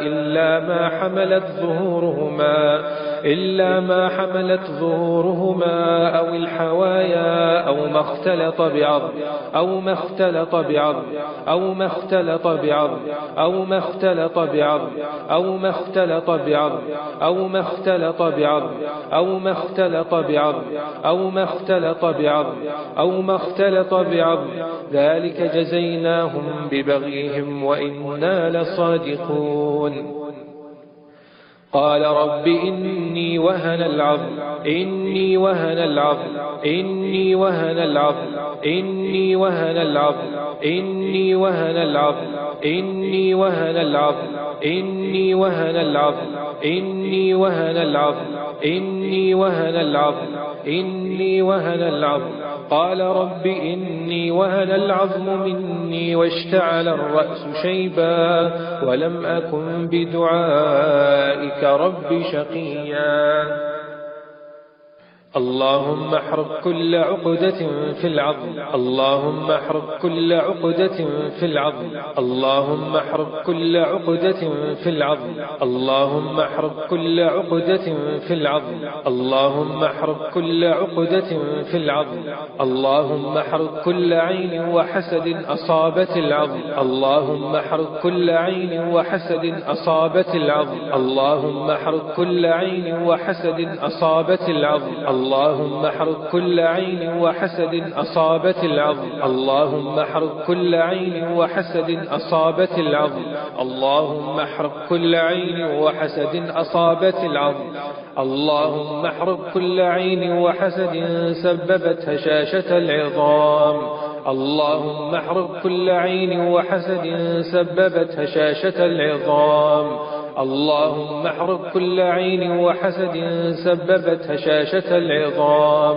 إلا ما حملت ظهورهما أو الحوايا أو ما اختلط بعظم أو ما اختلط بعظم أو ما اختلط بعظم أو ما اختلط بعظم أو ما اختلط بعظم أو ما اختلط بعظم أو ما اختلط بعظم أو ما اختلط بعظم أو ما اختلط بعظم ذلك جزيناهم ببغيهم وإنا لصادقون قال رب إني وهن العظم إني وهن العظم إني وهن العظم إني وهن العظم إني وهن العظم إني وهن العظم إني وهن العظم إني وهن العظم إني وهن العظم إني وهن العظم قال رب إني وهن العظم مني واشتعل الرأس شيبا ولم أكن بدعائك رب شقيا اللهم احرق كل عقدة في العظم اللهم احرق كل عقدة في العظم اللهم احرق كل عقدة في العظم اللهم احرق كل عقدة في العظم اللهم احرق كل عقدة في العظم اللهم احرق كل عين وحسد أصابت العظم اللهم احرق كل عين وحسد أصابت العظم اللهم احرق كل عين وحسد أصابت العظم اللهم احرق كل عين وحسد أصابت العظم اللهم احرق كل عين وحسد أصابت العظم اللهم احرق كل عين وحسد أصابت العظم اللهم احرق كل عين وحسد سببت هشاشة العظام اللهم احرق كل عين وحسد سببت هشاشة العظام اللهم احرق كل عين وحسد سببت هشاشة العظام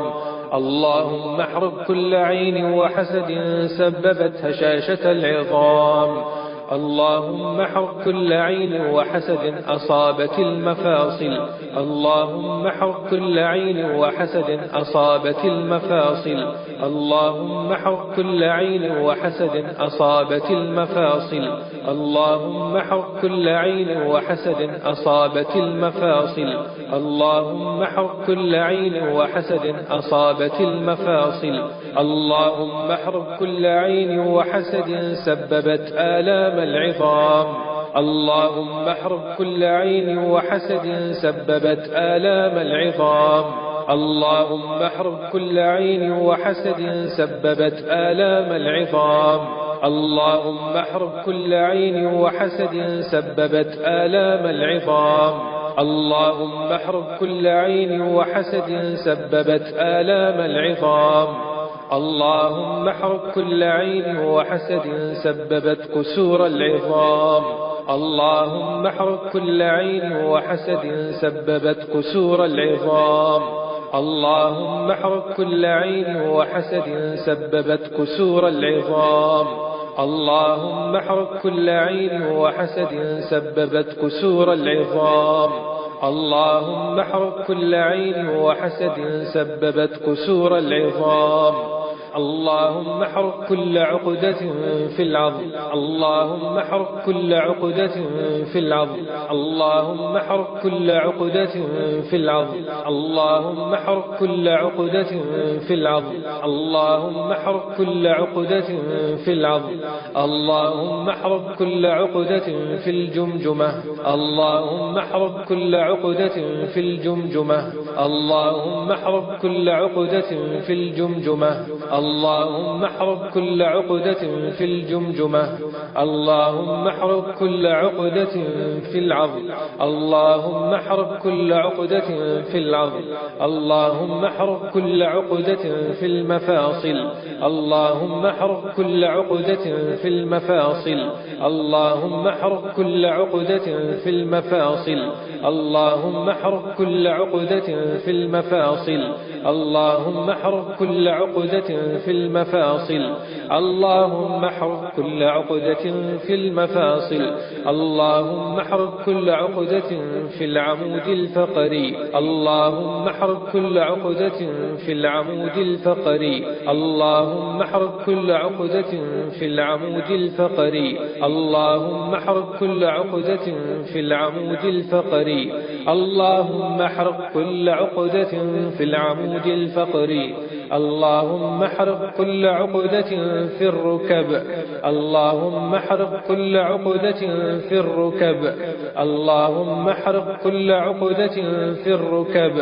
اللهم احرق كل عين وحسد سببت هشاشة العظام اللهم احرق كل عين وحسد أصابت المفاصل اللهم احرق كل عين وحسد أصابت المفاصل اللهم احرق كل عين وحسد أصابت المفاصل اللهم احرق كل عين وحسد أصابت المفاصل اللهم احرق كل عين وحسد أصابت المفاصل اللهم احرق كل عين وحسد سببت آلام العظام اللهم احرق كل عين وحسد سببت آلام العظام اللهم احرق كل عين وحسد سببت آلام العظام اللهم احرق كل عين وحسد سببت آلام العظام اللهم احرق كل عين وحسد سببت آلام العظام اللهم احرق كل عين وحسد سببت كسور العظام اللهم احرق كل عين وحسد سببت كسور العظام اللهم احرق كل عين وحسد سببت كسور العظام اللهم احرق كل عين وحسد سببت كسور العظام اللهم احرق كل عين وحسد سببت كسور العظام اللهم احرق كل عقدة في العظم اللهم احرق كل عقدة في العظم اللهم احرق كل عقدة في العظم اللهم احرق كل عقدة في العظم اللهم احرق كل عقدة في العظم اللهم احرق كل عقدة في الجمجمة اللهم احرق كل عقدة في الجمجمة اللهم احرق كل عقدة في الجمجمة اللهم احرق كل عقدة في الجمجمة اللهم احرق كل عقدة في العظم اللهم احرق كل عقدة في العظم اللهم احرق كل عقدة في المفاصل اللهم احرق كل عقدة في المفاصل اللهم احرق كل عقدة في المفاصل اللهم احرق كل عقدة في المفاصل اللهم احرق كل عقدة في المفاصل اللهم احرق كل عقدة في المفاصل اللهم احرق كل عقدة في العمود الفقري اللهم احرق كل عقدة في العمود الفقري اللهم احرق كل عقدة في العمود الفقري اللهم احرق كل عقدة في العمود الفقري اللهم احرق كل عقدة في العمود الفقري اللهم احرق كل عقدة في الركب اللهم احرق كل عقدة في الركب اللهم احرق كل عقدة في الركب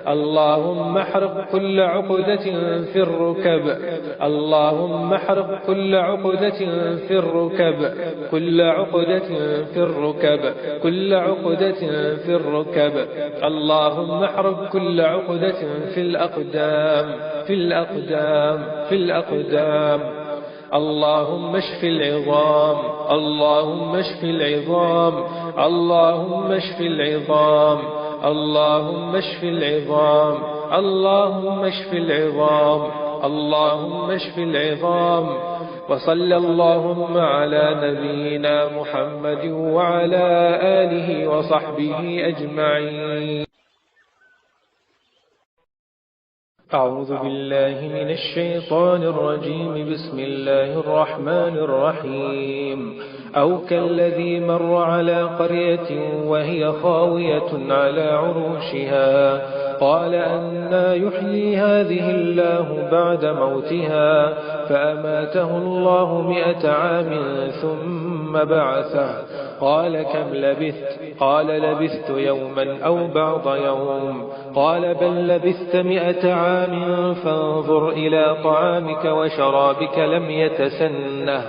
اللهم احرق كل عقدة في الركب اللهم احرق كل عقدة في الركب كل عقدة في الركب كل عقدة في الركب اللهم احرق كل عقدة في الأقدام في الأقدام في الأقدام اللهم اشف العظام اللهم اشف العظام اللهم اشف العظام اللهم اشف العظام اللهم اشف العظام اللهم اشف العظام وصلى اللهم على نبينا محمد وعلى آله وصحبه أجمعين. أعوذ بالله من الشيطان الرجيم. بسم الله الرحمن الرحيم. أو كالذي مر على قرية وهي خاوية على عروشها قال أنى يحيي هذه الله بعد موتها فأماته الله 100 عام ثم بعثه قال كم لبثت قال لبثت يوما أو بعض يوم قال بل لبثت 100 عام فانظر إلى طعامك وشرابك لم يتسنه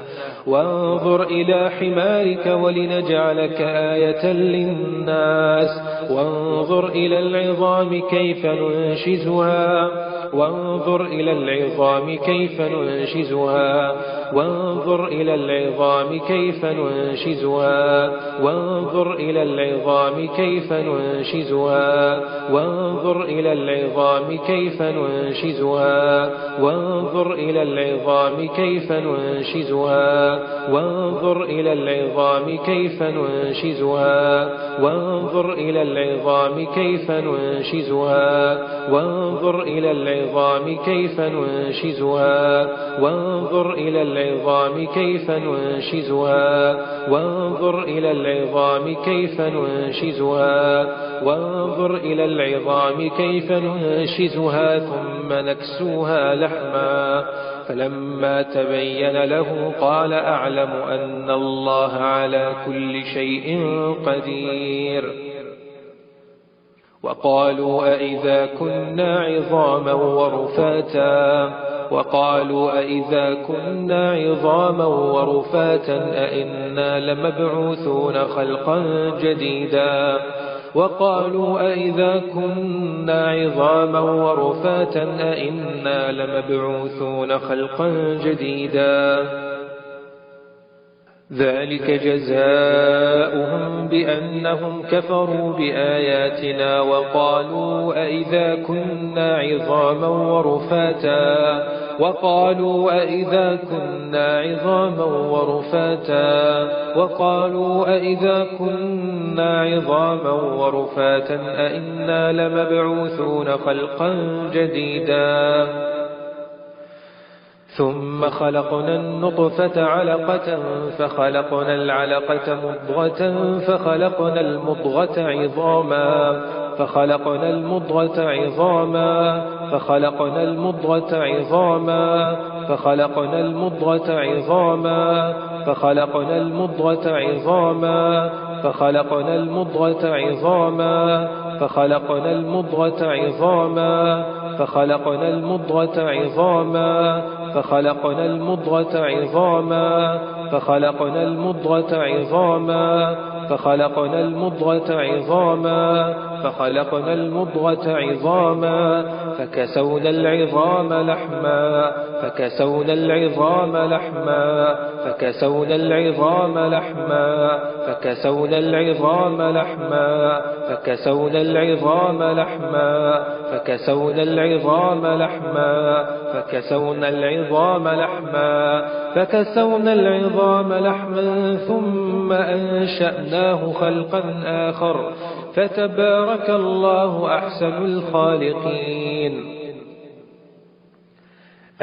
وانظر إلى حمارك ولنجعلك آية للناس وانظر إلى العظام كيف ننشزها وانظر إلى العظام كيف ننشزها وانظر إلى العظام كيف ننشزها وانظر إلى العظام كيف ننشزها وانظر إلى العظام كيف ننشزها وانظر إلى العظام كيف ننشزها وانظر إلى العظام كيف ننشزها وانظر إلى العظام كيف ننشزها وانظر إلى العظام كيف ننشزها وانظر إلى العظام كيف ننشزها وانظر إلى العظام كيف ننشزها وانظر إلى العظام كيف ننشزها ثم نكسوها لحما فلما تبين له قال أعلم أن الله على كل شيء قدير. وقالوا أئذا كنا عظاما ورفاتا وقالوا أئذا كنا عظاما ورفاتا أئنا لمبعوثون خلقا جديدا وقالوا أئذا كنا عظاما ورفاتا أئنا لمبعوثون خلقا جديدا ذلك جزاؤهم بأنهم كفروا بآياتنا وقالوا أئذا كنا عظاما ورفاتا وقالوا أئذا كنا عظاما ورفاتا وقالوا أئذا كنا عظاما ورفاتا أئنا لمبعوثون خلقا جديدا ثم خلقنا النطفة علقة فخلقنا العلقة مضغة فخلقنا المضغة عظاما فخلقنا المضغة عظاما فخلقنا المضغة عظاما فخلقنا المضغة عظاما فخلقنا المضغة عظاما فخلقنا المضغة عظاما فخلقنا المضغة عظاما فخلقنا المضغة عظاما فخلقنا المضغة عظاما فخلقنا المضغة عظاما فخلقنا المضغة عظاما فخلقنا المضغة عظاما فكسونا العظام لحما فكسونا العظام لحما فكسونا العظام لحما فكسونا العظام لحما فكسونا العظام لحما فكسونا العظام لحما فكسونا العظام لحما فكسونا العظام لحما ثم أنشأناه خلقا آخر فتبارك الله أحسن الخالقين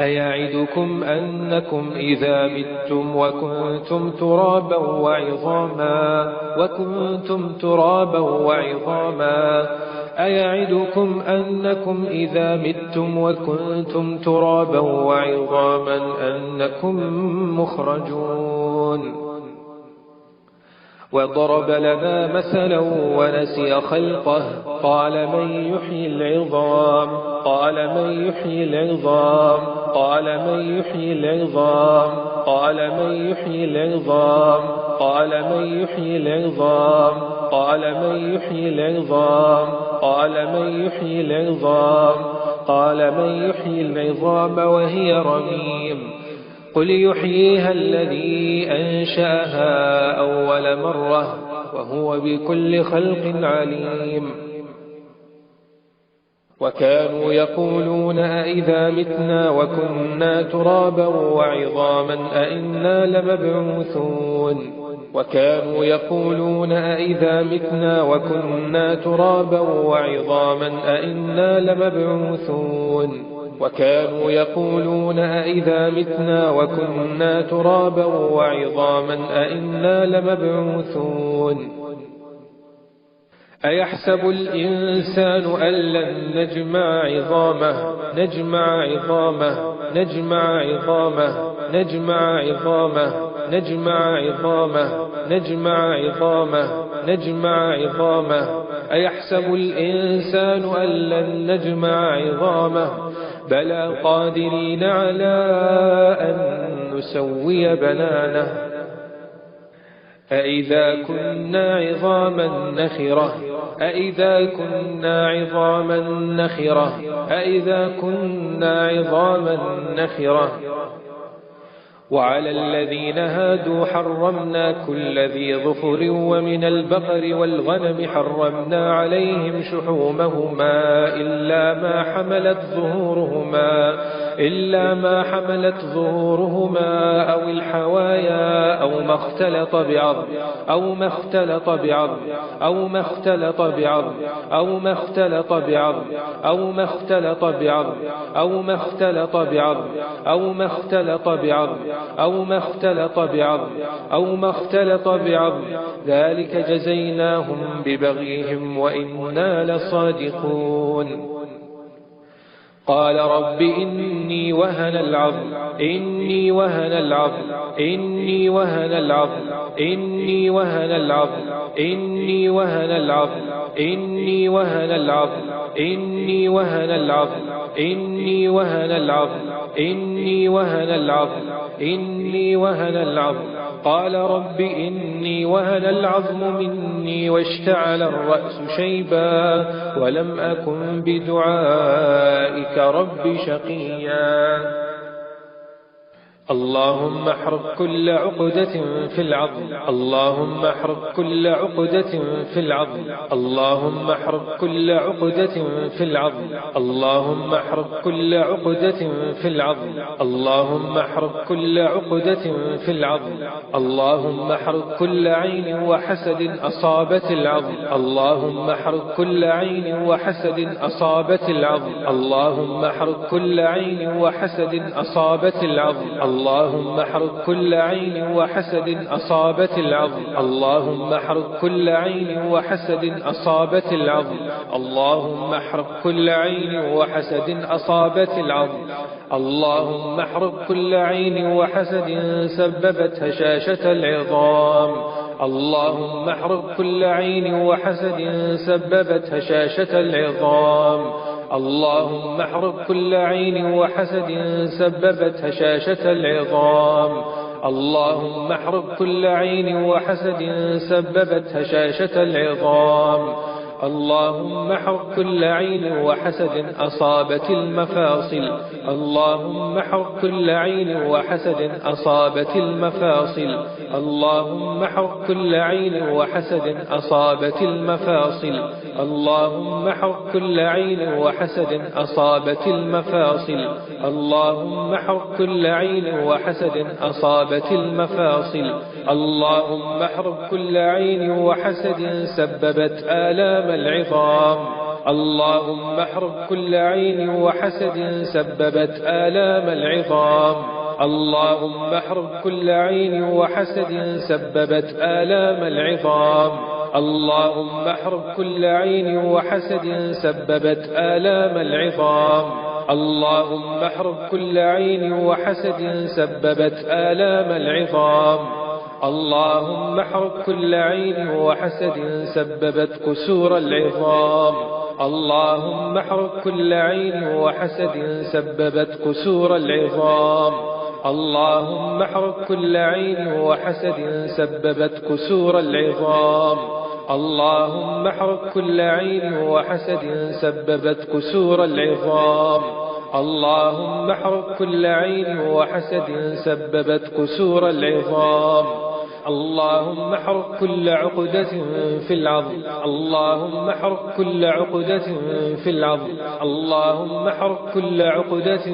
أيعدكم أنكم إذا متم وكنتم ترابا وعظاما أيعدكم أنكم إذا متم وكنتم ترابا وعظاما أنكم مخرجون وضرب لنا مثلا ونسي خلقه قال من يحيي العظام قال من يحيي العظام قال من يحيي العظام قال من يحيي العظام قال من يحيي العظام قال من يحيي العظام قال من يحيي العظام قال من يحيي العظام وهي رميم قل يحييها الذي أنشأها أول مرة وهو بكل خلق عليم وكانوا يقولون أئذا متنا وكنا ترابا وعظاما أئنا لمبعوثون وكانوا يقولون أئذا متنا وكنا ترابا وعظاما أئنا لمبعوثون وكانوا يقولون أئذا متنا وكنا ترابا وعظاما أئنا لمبعوثون أيحسب الإنسان أن لن نجمع عظامه نجمع عظامه نجمع عظامه نجمع عظامه نجمع عظامه نجمع عظامه نجمع عظامه أيحسب الإنسان أن لن نجمع عظامه بلى قادرين على أن نسوي بنانه أئذا كنا عظاما نخرة أئذا كنا عظاما نخرة أئذا كنا عظاما نخرة وعلى الذين هادوا حرمنا كل ذي ظفر ومن البقر والغنم حرمنا عليهم شحومهما إلا ما حملت ظهورهما أو الحوايا أو ما اختلط بعظم أو ما اختلط بعظم أو ما اختلط بعظم أو ما اختلط بعظم أو ما اختلط بعظم أو ما اختلط بعظم أو ما اختلط بعظم أو ما اختلط بعظم أو ما اختلط بعظم ذلك جزيناهم ببغيهم وإنا لصادقون قال رب إني وهن العظم إني وهن العظم إني وهن العظم إني وهن العظم إني وهن العظم إني وهن العظم إني وهن العظم إني وهن العظم إني وهن العظم إني وهن العظم قال رب إني وهن العظم مني واشتعل الرأس شيبا ولم أكن بدعائك رب شقيا اللهم احرق كل عقدة في العظم. اللهم احرق كل عقدة في العظم. اللهم احرق كل عقدة في العظم. اللهم احرق كل عقدة في العظم. اللهم احرق كل عقدة في العظم. اللهم احرق كل عين وحسد أصابت العظم. اللهم احرق كل عين وحسد أصابت العظم. اللهم احرق كل عين وحسد أصابت العظم. اللهم احرق كل عين وحسد أصابت العظم. اللهم احرق كل عين وحسد أصابت العظم. اللهم احرق كل عين وحسد أصابت العظم. اللهم احرق كل عين وحسد سببت هشاشة العظام. اللهم احرق كل عين وحسد سببت هشاشة العظام. اللهم احرق كل عين وحسد سببت هشاشة العظام. اللهم احرق كل عين وحسد سببت هشاشة العظام. اللهم احرق كل عين وحسد أصابت المفاصل. اللهم احرق كل عين وحسد أصابت المفاصل. اللهم احرق كل عين وحسد أصابت المفاصل. اللهم احرق كل عين وحسد أصابت المفاصل. اللهم احرق كل عين وحسد أصابت المفاصل. اللهم احرق كل عين وحسد سببت آلام العظام. اللهم احرق كل عين وحسد سببت آلام العظام. اللهم احرق كل عين وحسد سببت آلام العظام. اللهم احرق كل عين وحسد سببت آلام العظام. اللهم احرق كل عين وحسد سببت آلام العظام. اللهم احرق كل عين وحسد سببت كسور العظام. اللهم احرق كل عين وحسد سببت كسور العظام. اللهم احرق كل عين وحسد سببت كسور العظام. اللهم احرق كل عين وحسد سببت كسور العظام. اللهم احرق كل عين وحسد سببت كسور العظام. اللهم احرق كل عقدة في العظم. اللهم احرق كل عقدة في العظم. اللهم احرق كل عقدة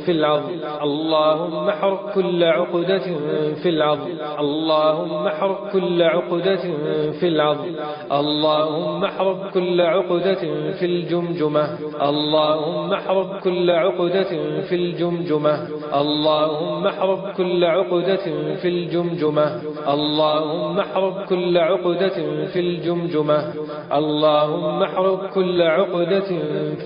في العظم. اللهم احرق كل عقدة في العظم. اللهم احرق كل عقدة في العظم. اللهم احرق كل عقدة في الجمجمة. اللهم احرق كل عقدة في الجمجمة. اللهم احرق كل عقدة في الجمجمة. اللهم احرق كل عقدة في الجمجمة. اللهم احرق كل عقدة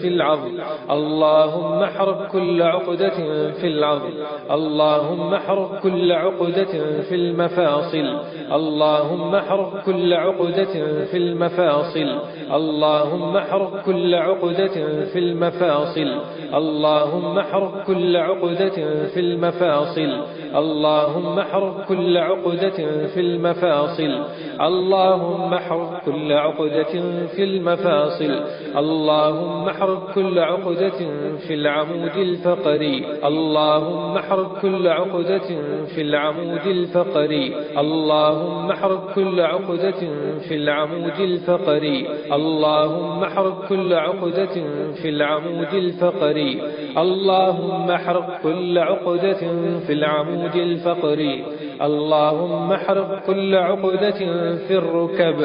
في العظم. اللهم احرق كل عقدة في العظم. اللهم احرق كل عقدة في المفاصل. اللهم احرق كل عقدة في المفاصل. اللهم احرق كل عقدة في المفاصل. اللهم احرق كل عقدة في المفاصل. اللهم احرق كل عقدة في المفاصل. اللهم احرق كل عقدة في المفاصل. اللهم احرق كل عقدة في العمود الفقري. اللهم احرق كل عقدة في العمود الفقري. اللهم احرق كل عقدة في العمود الفقري. اللهم احرق كل عقدة في العمود الفقري. اللهم احرق كل عقدة في العمود الفقري. اللهم احرق كل عقدة في الركب.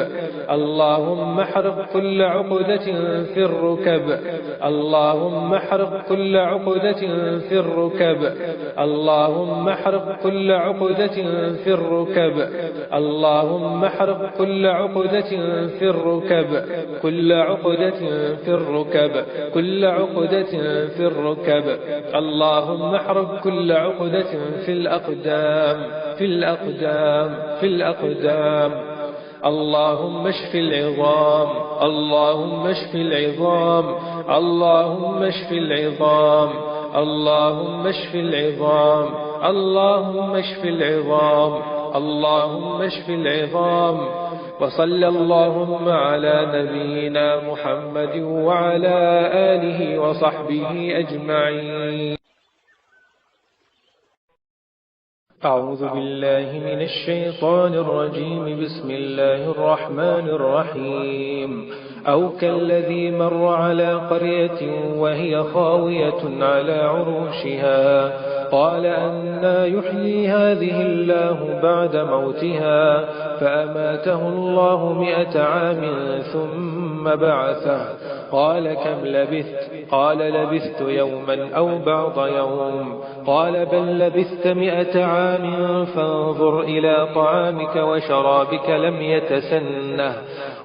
اللهم احرق كل عقدة في الركب. اللهم احرق كل عقدة في الركب. اللهم احرق كل عقدة في الركب. اللهم احرق كل عقدة في الركب. كل عقدة في الركب. كل عقدة في الركب. اللهم احرق كل عقدة في الأقدام. في الأقدام. في الأقدام. اللهم اشف العظام. اللهم اشف العظام. اللهم اشف العظام. اللهم اشف العظام. اللهم اشف العظام. اللهم اشف العظام. وصلى اللهم على نبينا محمد وعلى آله وصحبه أجمعين. أعوذ بالله من الشيطان الرجيم. بسم الله الرحمن الرحيم. أو كالذي مر على قرية وهي خاوية على عروشها قال أنى يحيي هذه الله بعد موتها فأماته الله 100 عام ثم بعثه قال كم لبثت؟ قال لبثت يوما أو بعض يوم. قال بل لبثت 100 عام فانظر إلى طعامك وشرابك لم يتسنه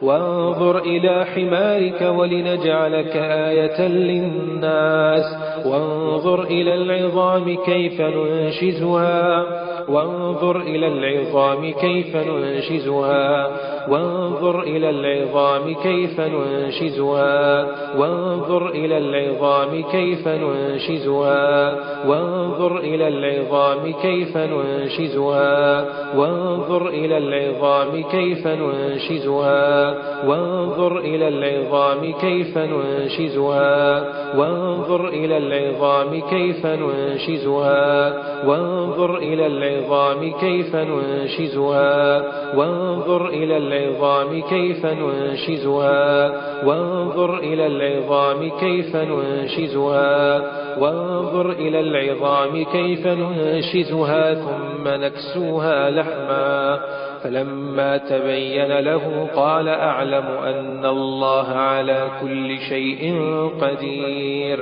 وانظر إلى حمارك ولنجعلك آية للناس وانظر إلى العظام كيف ننشزها وانظر إلى العظام كيف ننشزها وانظر إلى العظام كيف ننشزها وانظر إلى العظام كيف ننشزها وانظر إلى العظام كيف ننشزها وانظر إلى العظام كيف ننشزها وانظر إلى العظام كيف ننشزها وانظر إلى العظام كيف ننشزها وانظر إلى العظام كيف ننشزها وانظر إلى العظام كيف ننشزها وانظر إلى العظام كيف ننشزها وانظر إلى العظام كيف ننشزها ثم نكسوها لحما فلما تبين له قال أعلم أن الله على كل شيء قدير.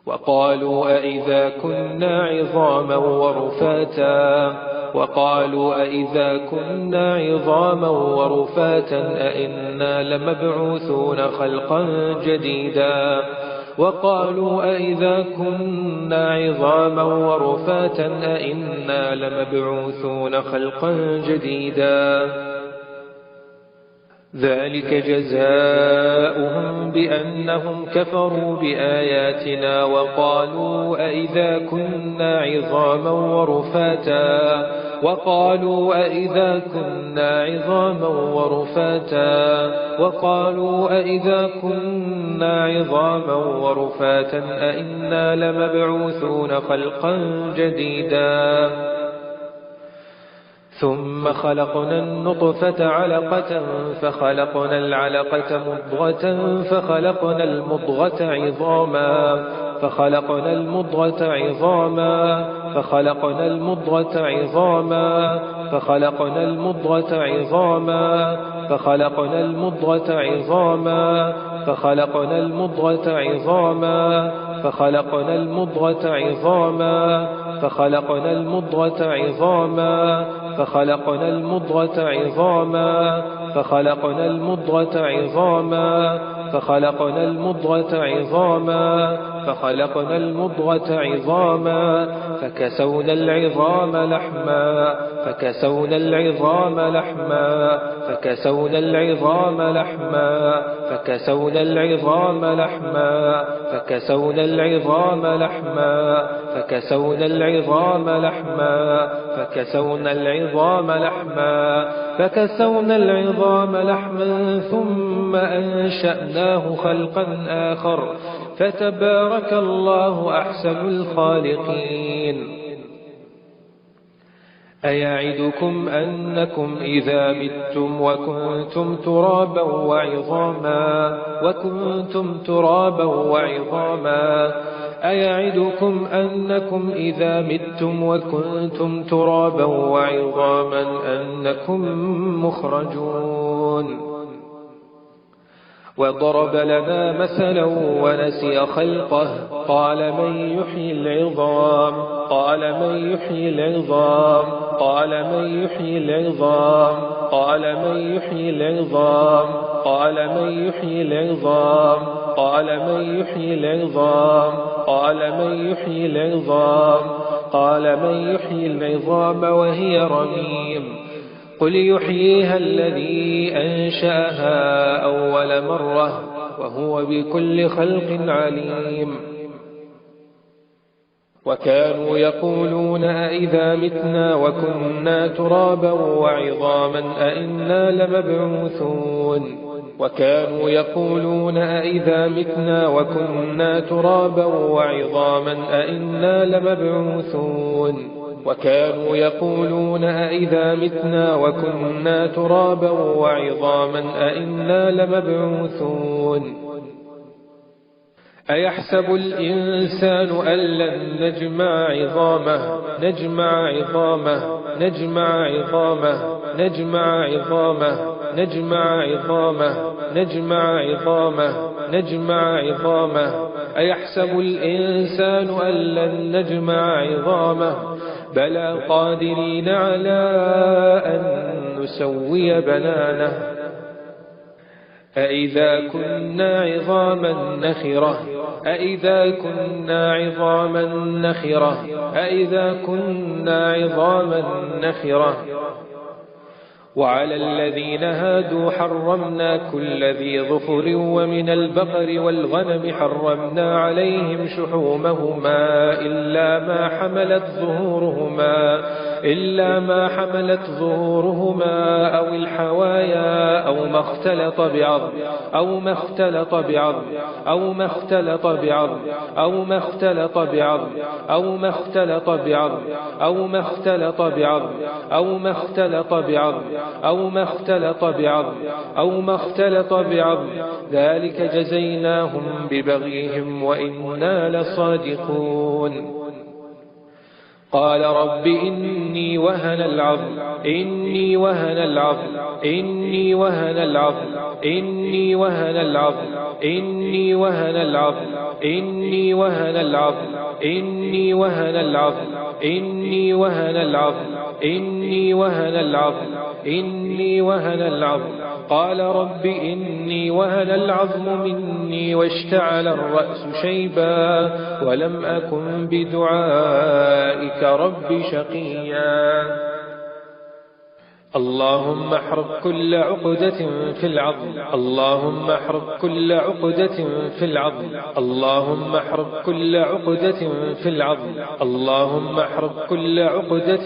وقالوا أئذا كنا عظاما ورفاتا وقالوا أئذا كنا عظاما ورفاتا أئنا لمبعوثون خلقا جديدا وقالوا أئذا كنا عظاما ورفاتا أئنا لمبعوثون خلقا جديدا ذلك جزاؤهم بأنهم كفروا بآياتنا وقالوا أئذا كنا عظاما ورفاتا وقالوا أئذا كنا عظاما ورفاتا وقالوا أئذا كنا عظاما ورفاتا أئنا لمبعوثون خلقا جديدا ثم خلقنا النطفة علقة فخلقنا العلقة مضغة فخلقنا المضغة عظاما فخلقنا المضغة عظاما فخلقنا المضغة عظاما فخلقنا المضغة عظاما فخلقنا المضغة عظاما فخلقنا المضغة عظاما فخلقنا المضغة عظاما فخلقنا المضغة عظاما فخلقنا المضغة عظاما فخلقنا المضغة عظاما فخلقنا المضغة عظاما فخلقنا المضغة عظاما فكسونا العظام لحما فكسونا العظام لحما فكسونا العظام لحما فكسونا العظام لحما فكسونا العظام لحما فكسونا العظام لحما فكسونا العظام لحما فكسونا العظام لحما ثم أنشأناه خلقا آخر فتبارك الله أحسن الخالقين. أيعدكم أنكم إذا متم وكنتم ترابا وعظاما أيعدكم أنكم إذا متم وكنتم ترابا وعظاما أنكم مخرجون. وضرب لنا مثلا ونسي خلقه قال من يحيي العظام قال من يحيي العظام قال من يحيي العظام قال من يحيي العظام قال من يحيي العظام قال من يحيي العظام قال من يحيي العظام قال من يحيي العظام وهي رميم قل يحييها الذي أنشأها أول مرة وهو بكل خلق عليم. وكانوا يقولون أئذا متنا وكنا ترابا وعظاما أئنا لمبعوثون وكانوا يقولون أئذا متنا وكنا ترابا وعظاما أئنا لمبعوثون وكانوا يقولون أئذا متنا وكنا ترابا وعظاما أئنا لمبعوثون أيحسب الإنسان أن لن نجمع عظامه نجمع عظامه نجمع عظامه نجمع عظامه نجمع عظامه نجمع عظامه نجمع عظامه أيحسب الإنسان أن لن نجمع عظامه بلى قادرين على أن نسوي بنانه أئذا كنا عظاما نخرة أئذا كنا عظاما نخرة أئذا كنا عظاما نخرة وعلى الذين هادوا حرمنا كل ذي ظفر ومن البقر والغنم حرمنا عليهم شحومهما إلا ما حملت ظهورهما أو الحوايا أو ما اختلط بعظم أو ما اختلط بعظم أو ما اختلط بعظم أو ما اختلط بعظم أو ما اختلط بعظم أو ما اختلط بعظم أو ما اختلط بعظم أو ما اختلط بعظم أو ما اختلط بعظم ذلك جزيناهم ببغيهم وإنا لصادقون قال رب إني وهن العظم إني وهن العظم إني وهن العظم إني وهن العظم إني وهن العظم إني وهن العظم إني وهن العظم إني وهن العظم إني وهن العظم إني وهن العظم قال رب إني وهن العظم مني واشتعل الرأس شيبا ولم أكن بدعائك رب شقيا اللهم احرق كل عقدة في العظم اللهم احرق كل عقدة في العظم اللهم احرق كل عقدة في العظم اللهم احرق كل عقدة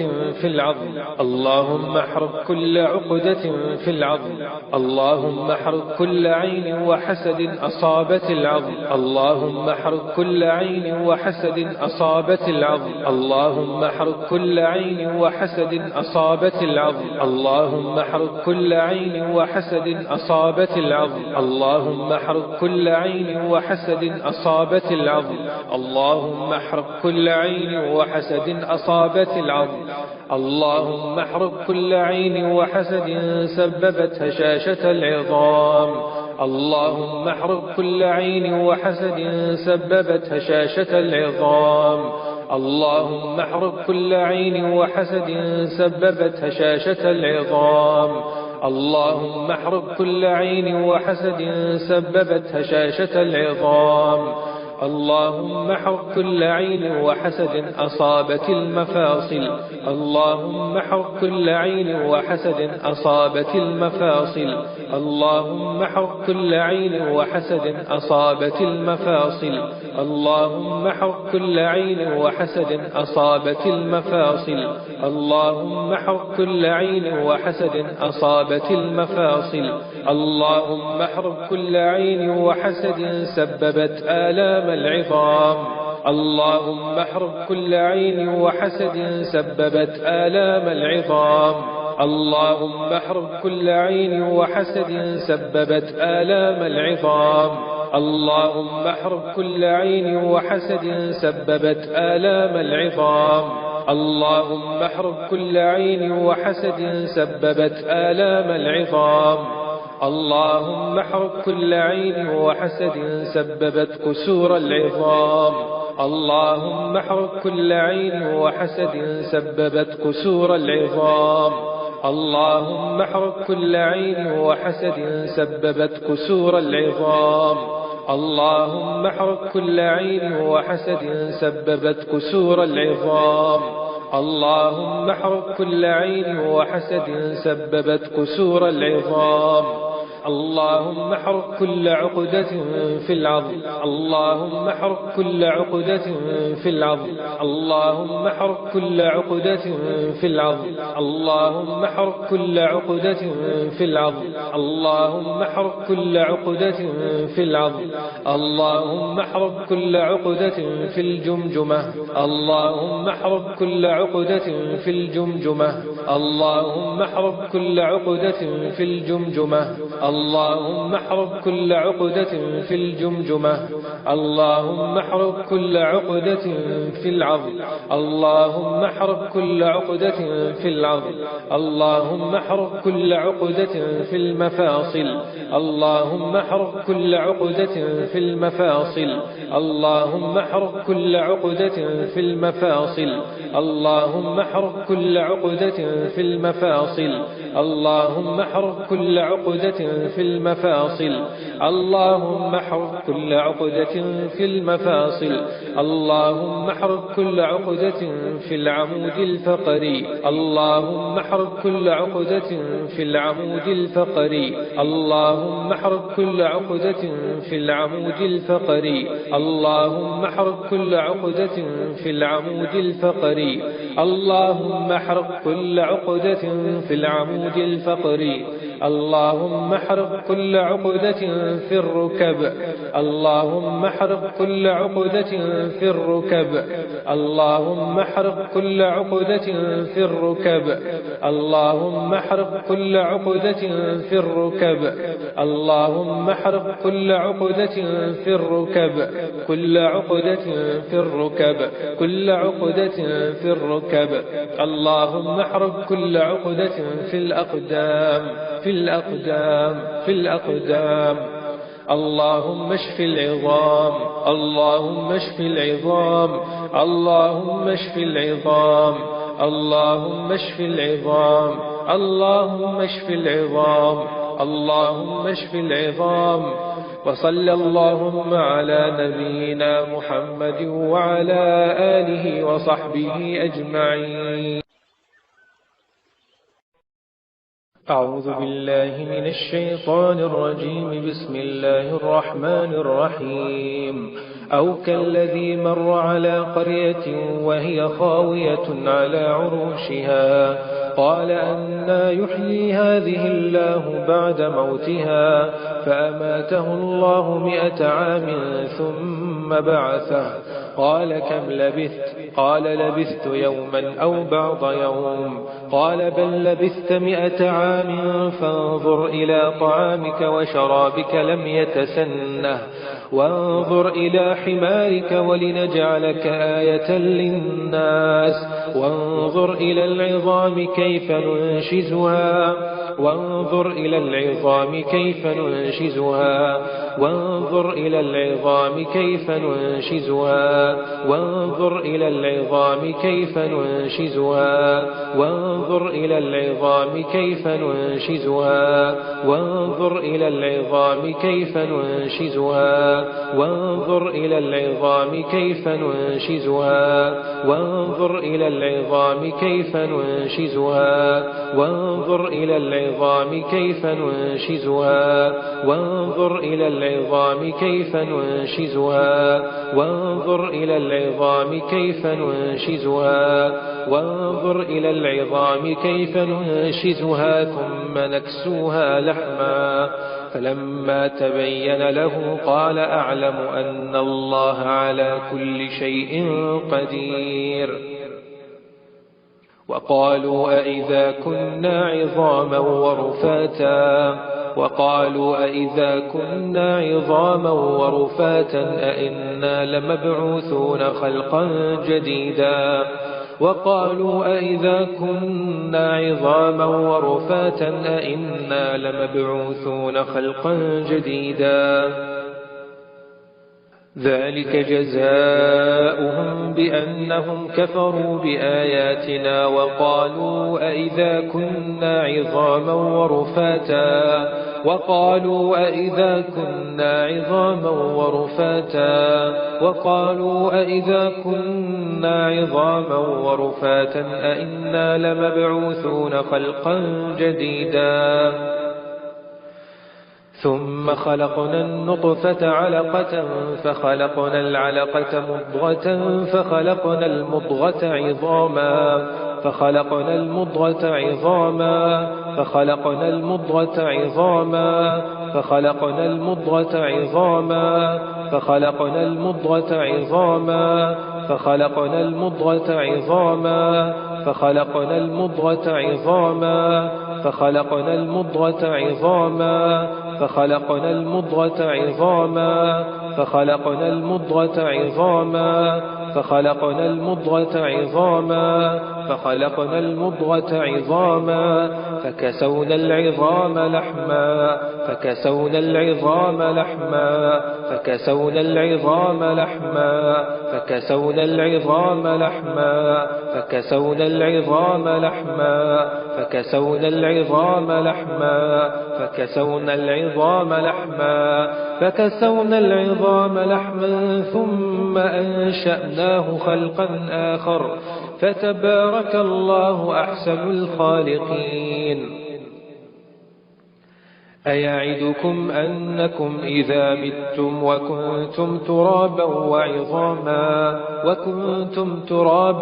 في العظم اللهم احرق كل عقدة في العظم اللهم احرق كل عين وحسد أصابت العظم اللهم احرق كل عين وحسد أصابت العظم اللهم احرق كل عين وحسد أصابت العظم اللهم احرق كل عين وحسد أصابت العظم اللهم احرق كل عين وحسد أصابت العظم اللهم احرق كل عين وحسد أصابت العظم اللهم احرق كل عين وحسد سببت هشاشة العظام اللهم احرق كل عين وحسد سببت هشاشة العظام اللهم احرق كل عين وحسد سببت هشاشة العظام اللهم احرق كل عين وحسد سببت هشاشة العظام اللهم احرق كل عين وحسد أصابت المفاصل اللهم احرق كل عين وحسد أصابت المفاصل اللهم احرق كل عين وحسد أصابت المفاصل اللهم احرق كل عين وحسد أصابت المفاصل اللهم احرق كل عين وحسد أصابت المفاصل اللهم احرق كل عين وحسد سببت آلام العظام اللهم احرق كل عين وحسد سببت آلام العظام اللهم احرق كل عين وحسد سببت آلام العظام اللهم احرق كل عين وحسد سببت آلام العظام اللهم احرق كل عين وحسد سببت آلام العظام اللهم احرق كل عين وحسد سببت كسور العظام اللهم احرق كل عين وحسد سببت كسور العظام اللهم احرق كل عين وحسد سببت كسور العظام اللهم احرق كل عين وحسد سببت كسور العظام اللهم احرق كل عين وحسد سببت كسور العظام اللهم احرق كل عقدة في العظم اللهم احرق كل عقدة في العظم اللهم احرق كل عقدة في العظم اللهم احرق كل عقدة في العظم اللهم احرق كل عقدة في العظم اللهم احرق كل عقدة في الجمجمة اللهم احرق كل عقدة في الجمجمة اللهم احرق كل عقدة في الجمجمة اللهم احرق كل عقدة في الجمجمة اللهم احرق كل عقدة في العظم اللهم احرق كل عقدة في العظم اللهم احرق كل عقدة في المفاصل اللهم احرق كل عقدة في المفاصل اللهم احرق كل عقدة في المفاصل اللهم احرق كل عقدة في المفاصل اللهم احرق كل عقدة في المفاصل اللهم احرق كل عقدة في المفاصل اللهم احرق كل عقدة في العمود الفقري اللهم احرق كل عقدة في العمود الفقري اللهم احرق كل عقدة في العمود الفقري اللهم احرق كل عقدة في العمود الفقري اللهم احرق كل عقدة في العمود الفقري اللهم احرق كل عقدة في الركب اللهم احرق كل عقدة في الركب اللهم احرق كل عقدة في الركب اللهم احرق كل عقدة في الركب اللهم احرق كل عقدة في الركب كل عقدة في الركب كل عقدة في الركب اللهم احرق كل عقدة في الأقدام في الأقدام في الأقدام اللهم اشف العظام اللهم اشف العظام اللهم اشف العظام اللهم اشف العظام اللهم اشف العظام اللهم اشف العظام وصلى اللهم على نبينا محمد وعلى آله وصحبه أجمعين. أعوذ بالله من الشيطان الرجيم. بسم الله الرحمن الرحيم. أو كالذي مر على قرية وهي خاوية على عروشها قال أنى يحيي هذه الله بعد موتها فأماته الله 100 عام ثم بعثه قال كم لبثت قال لبثت يوما أو بعض يوم قال بل لبثت 100 عام فانظر إلى طعامك وشرابك لم يتسنه وانظر إلى حمارك ولنجعلك آية للناس وانظر إلى العظام كيف ننشزها وانظر إلى العظام كيف ننشزها وانظر إلى العظام كيف ننشزها وانظر إلى العظام كيف ننشزها وانظر إلى العظام كيف ننشزها وانظر إلى العظام كيف ننشزها وانظر إلى العظام كيف ننشزها وانظر إلى العظام كيف ننشزها وانظر إلى العظام كيف ننشزها وانظر إلى العظام كيف ننشزها وانظر إلى العظام كيف ننشزها وانظر إلى العظام كيف ننشزها ثم نكسوها لحما فلما تبين له قال أعلم أن الله على كل شيء قدير. وقالوا أئذا كنا عظاما ورفاتا وقالوا أئذا كنا عظاما ورفاتا أئنا لمبعوثون خلقا جديدا وقالوا أئذا كنا عظاما ورفاتا أئنا لمبعوثون خلقا جديدا ذلك جزاؤهم بأنهم كفروا بآياتنا وقالوا أئذا كنا عظاما ورفاتا وقالوا أئذا كنا عظاما ورفاتا وقالوا أئذا كنا عظاما ورفاتا أئنا لمبعوثون خلقا جديدا ثم خلقنا النطفة علقة فخلقنا العلقة مضغة فخلقنا المضغة عظاما فخلقنا المضغة عظاما فخلقنا المضغة عظاما فخلقنا المضغة عظاما فخلقنا المضغة عظاما فخلقنا المضغة عظاما فخلقنا المضغة عظاما فخلقنا المضغة عظاما فخلقنا المضغة عظاما فخلقنا المضغة عظاما فخلقنا المضغة عظاما فخلقنا المضغة عظاما فكسونا العظام لحما فكسونا العظام لحما فكسونا العظام لحما فكسونا العظام لحما فكسونا العظام لحما فكسونا العظام لحما فكسونا العظام لحما فكسونا العظام لحما ثم أنشأناه خلقا آخر فتبارك الله أحسن الخالقين أيعدكم أنكم إذا متم وكنتم ترابا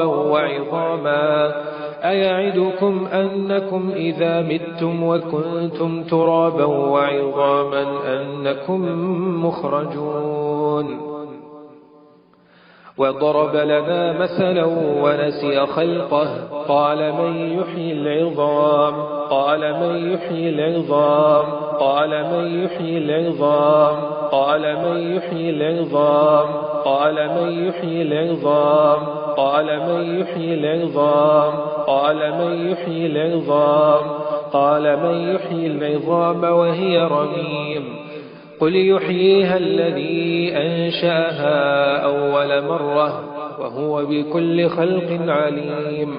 وعظاما أيعدكم أنكم إذا متم وكنتم ترابا وعظاما أنكم مخرجون وضرب لنا مثلا ونسي خلقه قال من يحيي العظام قال من يحيي العظام قال من يحيي العظام قال من يحيي العظام قال من يحيي العظام قال من يحيي العظام قال من يحيي العظام قال من يحيي العظام وهي رميم قل يحييها الذي أنشأها أول مرة وهو بكل خلق عليم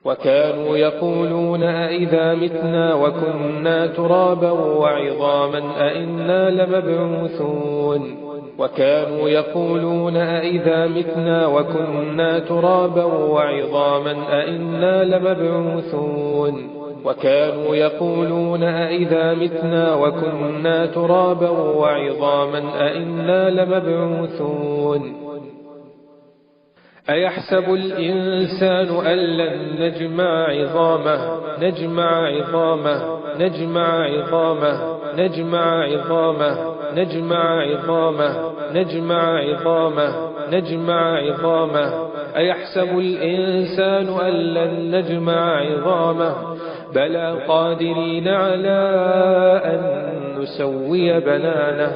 وكانوا يقولون أئذا متنا وكنا ترابا وعظاما أئنا لمبعوثون وكانوا يقولون أئذا متنا وكنا ترابا وعظاما أئنا لمبعوثون وكانوا يقولون أئذا متنا وكنا ترابا وعظاما أئنا لمبعوثون أيحسب الإنسان أن لن نجمع عظامه نجمع عظامه نجمع عظامه نجمع عظامه نجمع عظامه نجمع عظامه نجمع عظامه أيحسب الإنسان أن لن نجمع عظامه بلى قادرين على أن نسوي بنانه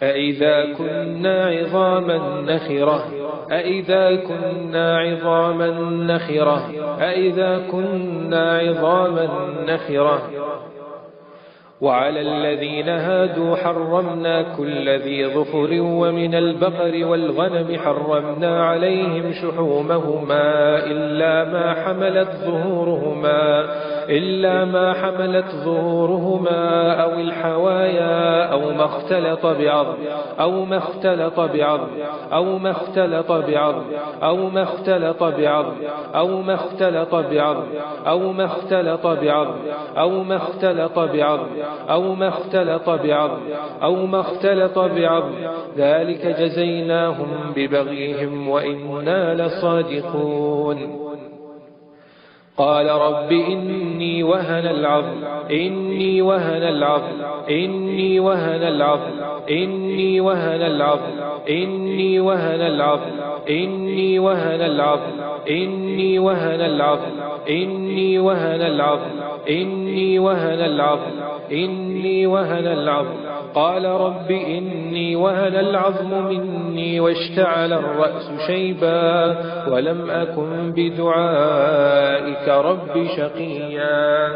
أئذا كنا عظاما نخرة أئذا كنا عظاما نخرة أئذا كنا عظاما نخرة وعلى الذين هادوا حرمنا كل ذي ظفر ومن البقر والغنم حرمنا عليهم شحومهما إلا ما حملت ظهورهما أو الحوايا أو ما اختلط بعظم أو ما اختلط بعظم أو ما اختلط بعظم أو ما اختلط بعظم أو ما اختلط بعظم أو ما اختلط بعظم أو ما اختلط بعظم أو ما اختلط بعظم أو ما اختلط بعظم ذلك جزيناهم ببغيهم وإنا لصادقون قال رب إني وهن العظم إني وهن العظم إني وهن العظم إني وهن العظم إني وهن العظم إني وهن العظم إني وهن العظم إني وهن العظم إني وهن العظم إني وهن العظم قال رب إني وهن العظم مني واشتعل الرأس شيبا ولم أكن بدعائك رب شقيا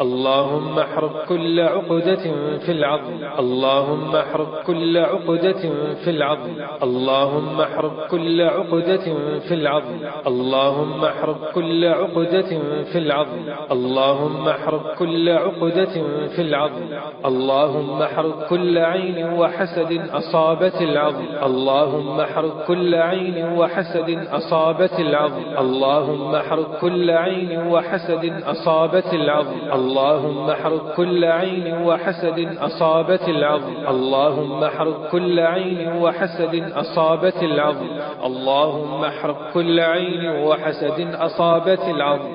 اللهم احرق كل عقدة في العظم. اللهم احرق كل عقدة في العظم. اللهم احرق كل عقدة في العظم. اللهم احرق كل عقدة في العظم. اللهم احرق كل عقدة في العظم. اللهم احرق كل عين وحسد أصابت العظم. اللهم احرق كل عين وحسد أصابت العظم. اللهم احرق كل عين وحسد أصابت العظم. اللهم احرق كل عين وحسد أصابت العظم. اللهم احرق كل عين وحسد أصابت العظم. اللهم احرق كل عين وحسد أصابت العظم.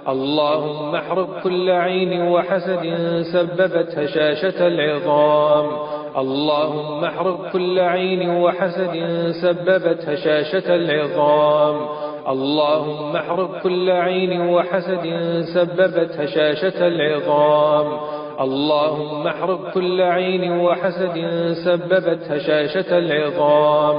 اللهم احرق كل عين وحسد سببت هشاشة العظام. اللهم احرق كل عين وحسد سببت هشاشة العظام. اللهم احرق كل عين وحسد سببت هشاشة العظام. اللهم احرق كل عين وحسد سببت هشاشة العظام.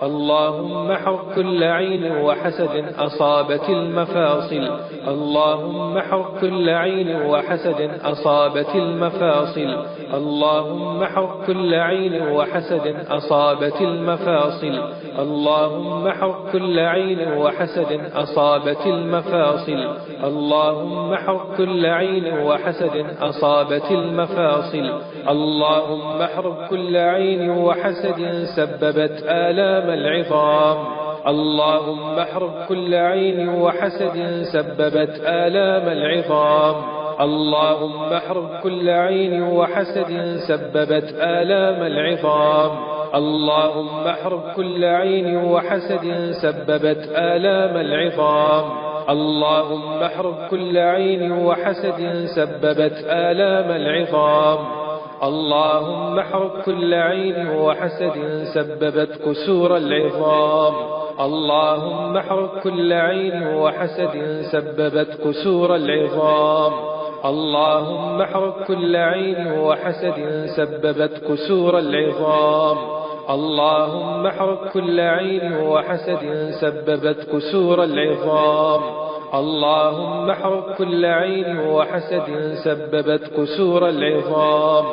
اللهم احرق كل عين وحسد أصابت المفاصل. اللهم احرق كل عين وحسد أصابت المفاصل. اللهم احرق كل عين وحسد أصابت المفاصل. اللهم احرق كل عين وحسد أصابت المفاصل. اللهم احرق كل عين وحسد أصابت المفاصل. اللهم احرق كل عين وحسد سببت آلام العظام. اللهم احرق كل عين وحسد سببت آلام العظام. اللهم احرق كل عين وحسد سببت آلام العظام. اللهم احرق كل عين وحسد سببت آلام العظام. اللهم احرق كل عين وحسد سببت آلام العظام. اللهم احرق كل عين وحسد سببت كسور العظام. اللهم احرق كل عين وحسد سببت كسور العظام. اللهم احرق كل عين وحسد سببت كسور العظام. اللهم احرق كل عين وحسد سببت كسور العظام. اللهم احرق كل عين وحسد سببت كسور العظام.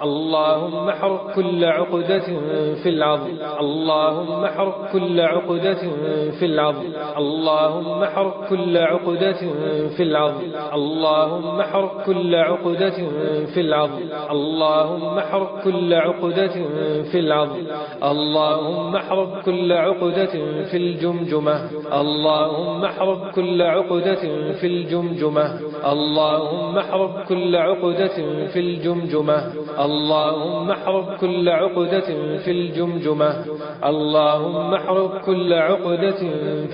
اللهم احرق كل عقدة في العظم. اللهم احرق كل عقدة في العظم. اللهم احرق كل عقدة في العظم. اللهم احرق كل عقدة في العظم. اللهم احرق كل عقدة في العظم. اللهم احرق كل عقدة في الجمجمة. اللهم احرق كل عقدة في الجمجمة. اللهم احرق كل عقدة في الجمجمة. اللهم احرق كل عقدة في الجمجمة. اللهم احرق كل عقدة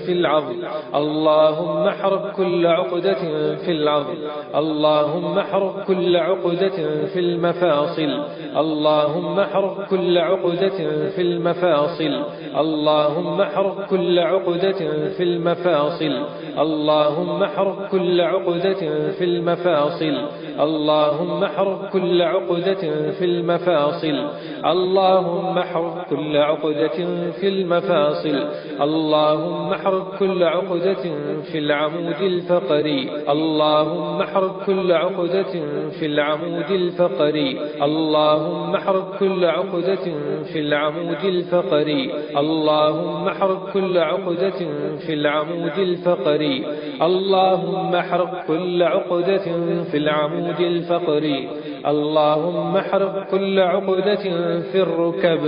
في العظم. اللهم احرق كل عقدة في العظم. اللهم احرق كل عقدة في المفاصل. اللهم احرق كل عقدة في المفاصل. اللهم احرق كل عقدة في المفاصل. اللهم احرق كل عقدة في المفاصل. اللهم احرق كل عقدة في المفاصل. اللهم احرق كل عقدة في المفاصل. اللهم احرق كل عقدة في العمود الفقري. اللهم احرق كل عقدة في العمود الفقري. اللهم احرق كل عقدة في العمود الفقري. اللهم احرق كل عقدة في العمود الفقري. اللهم احرق كل عقدة في العمود الفقري. اللهم احرق كل عقدة في الركب.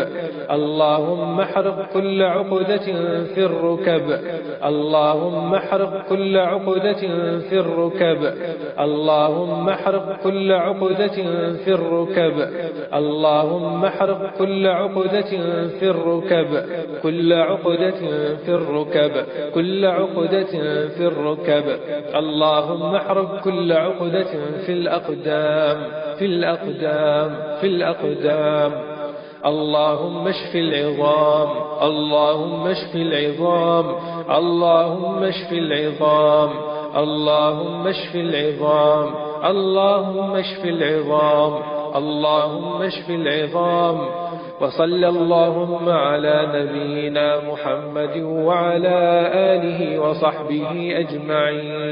اللهم احرق كل عقدة في الركب. اللهم احرق كل عقدة في الركب. اللهم احرق كل عقدة في الركب. اللهم احرق كل عقدة في الركب. كل عقدة في الركب. كل عقدة في الركب. اللهم احرق كل عقدة في الأقدام. في الأقدام. في الأقدام. اللهم اشف العظام. اللهم اشف العظام. اللهم اشف العظام. اللهم اشف العظام. اللهم اشف العظام. اللهم اشف العظام. وصلى اللهم على نبينا محمد وعلى آله وصحبه أجمعين.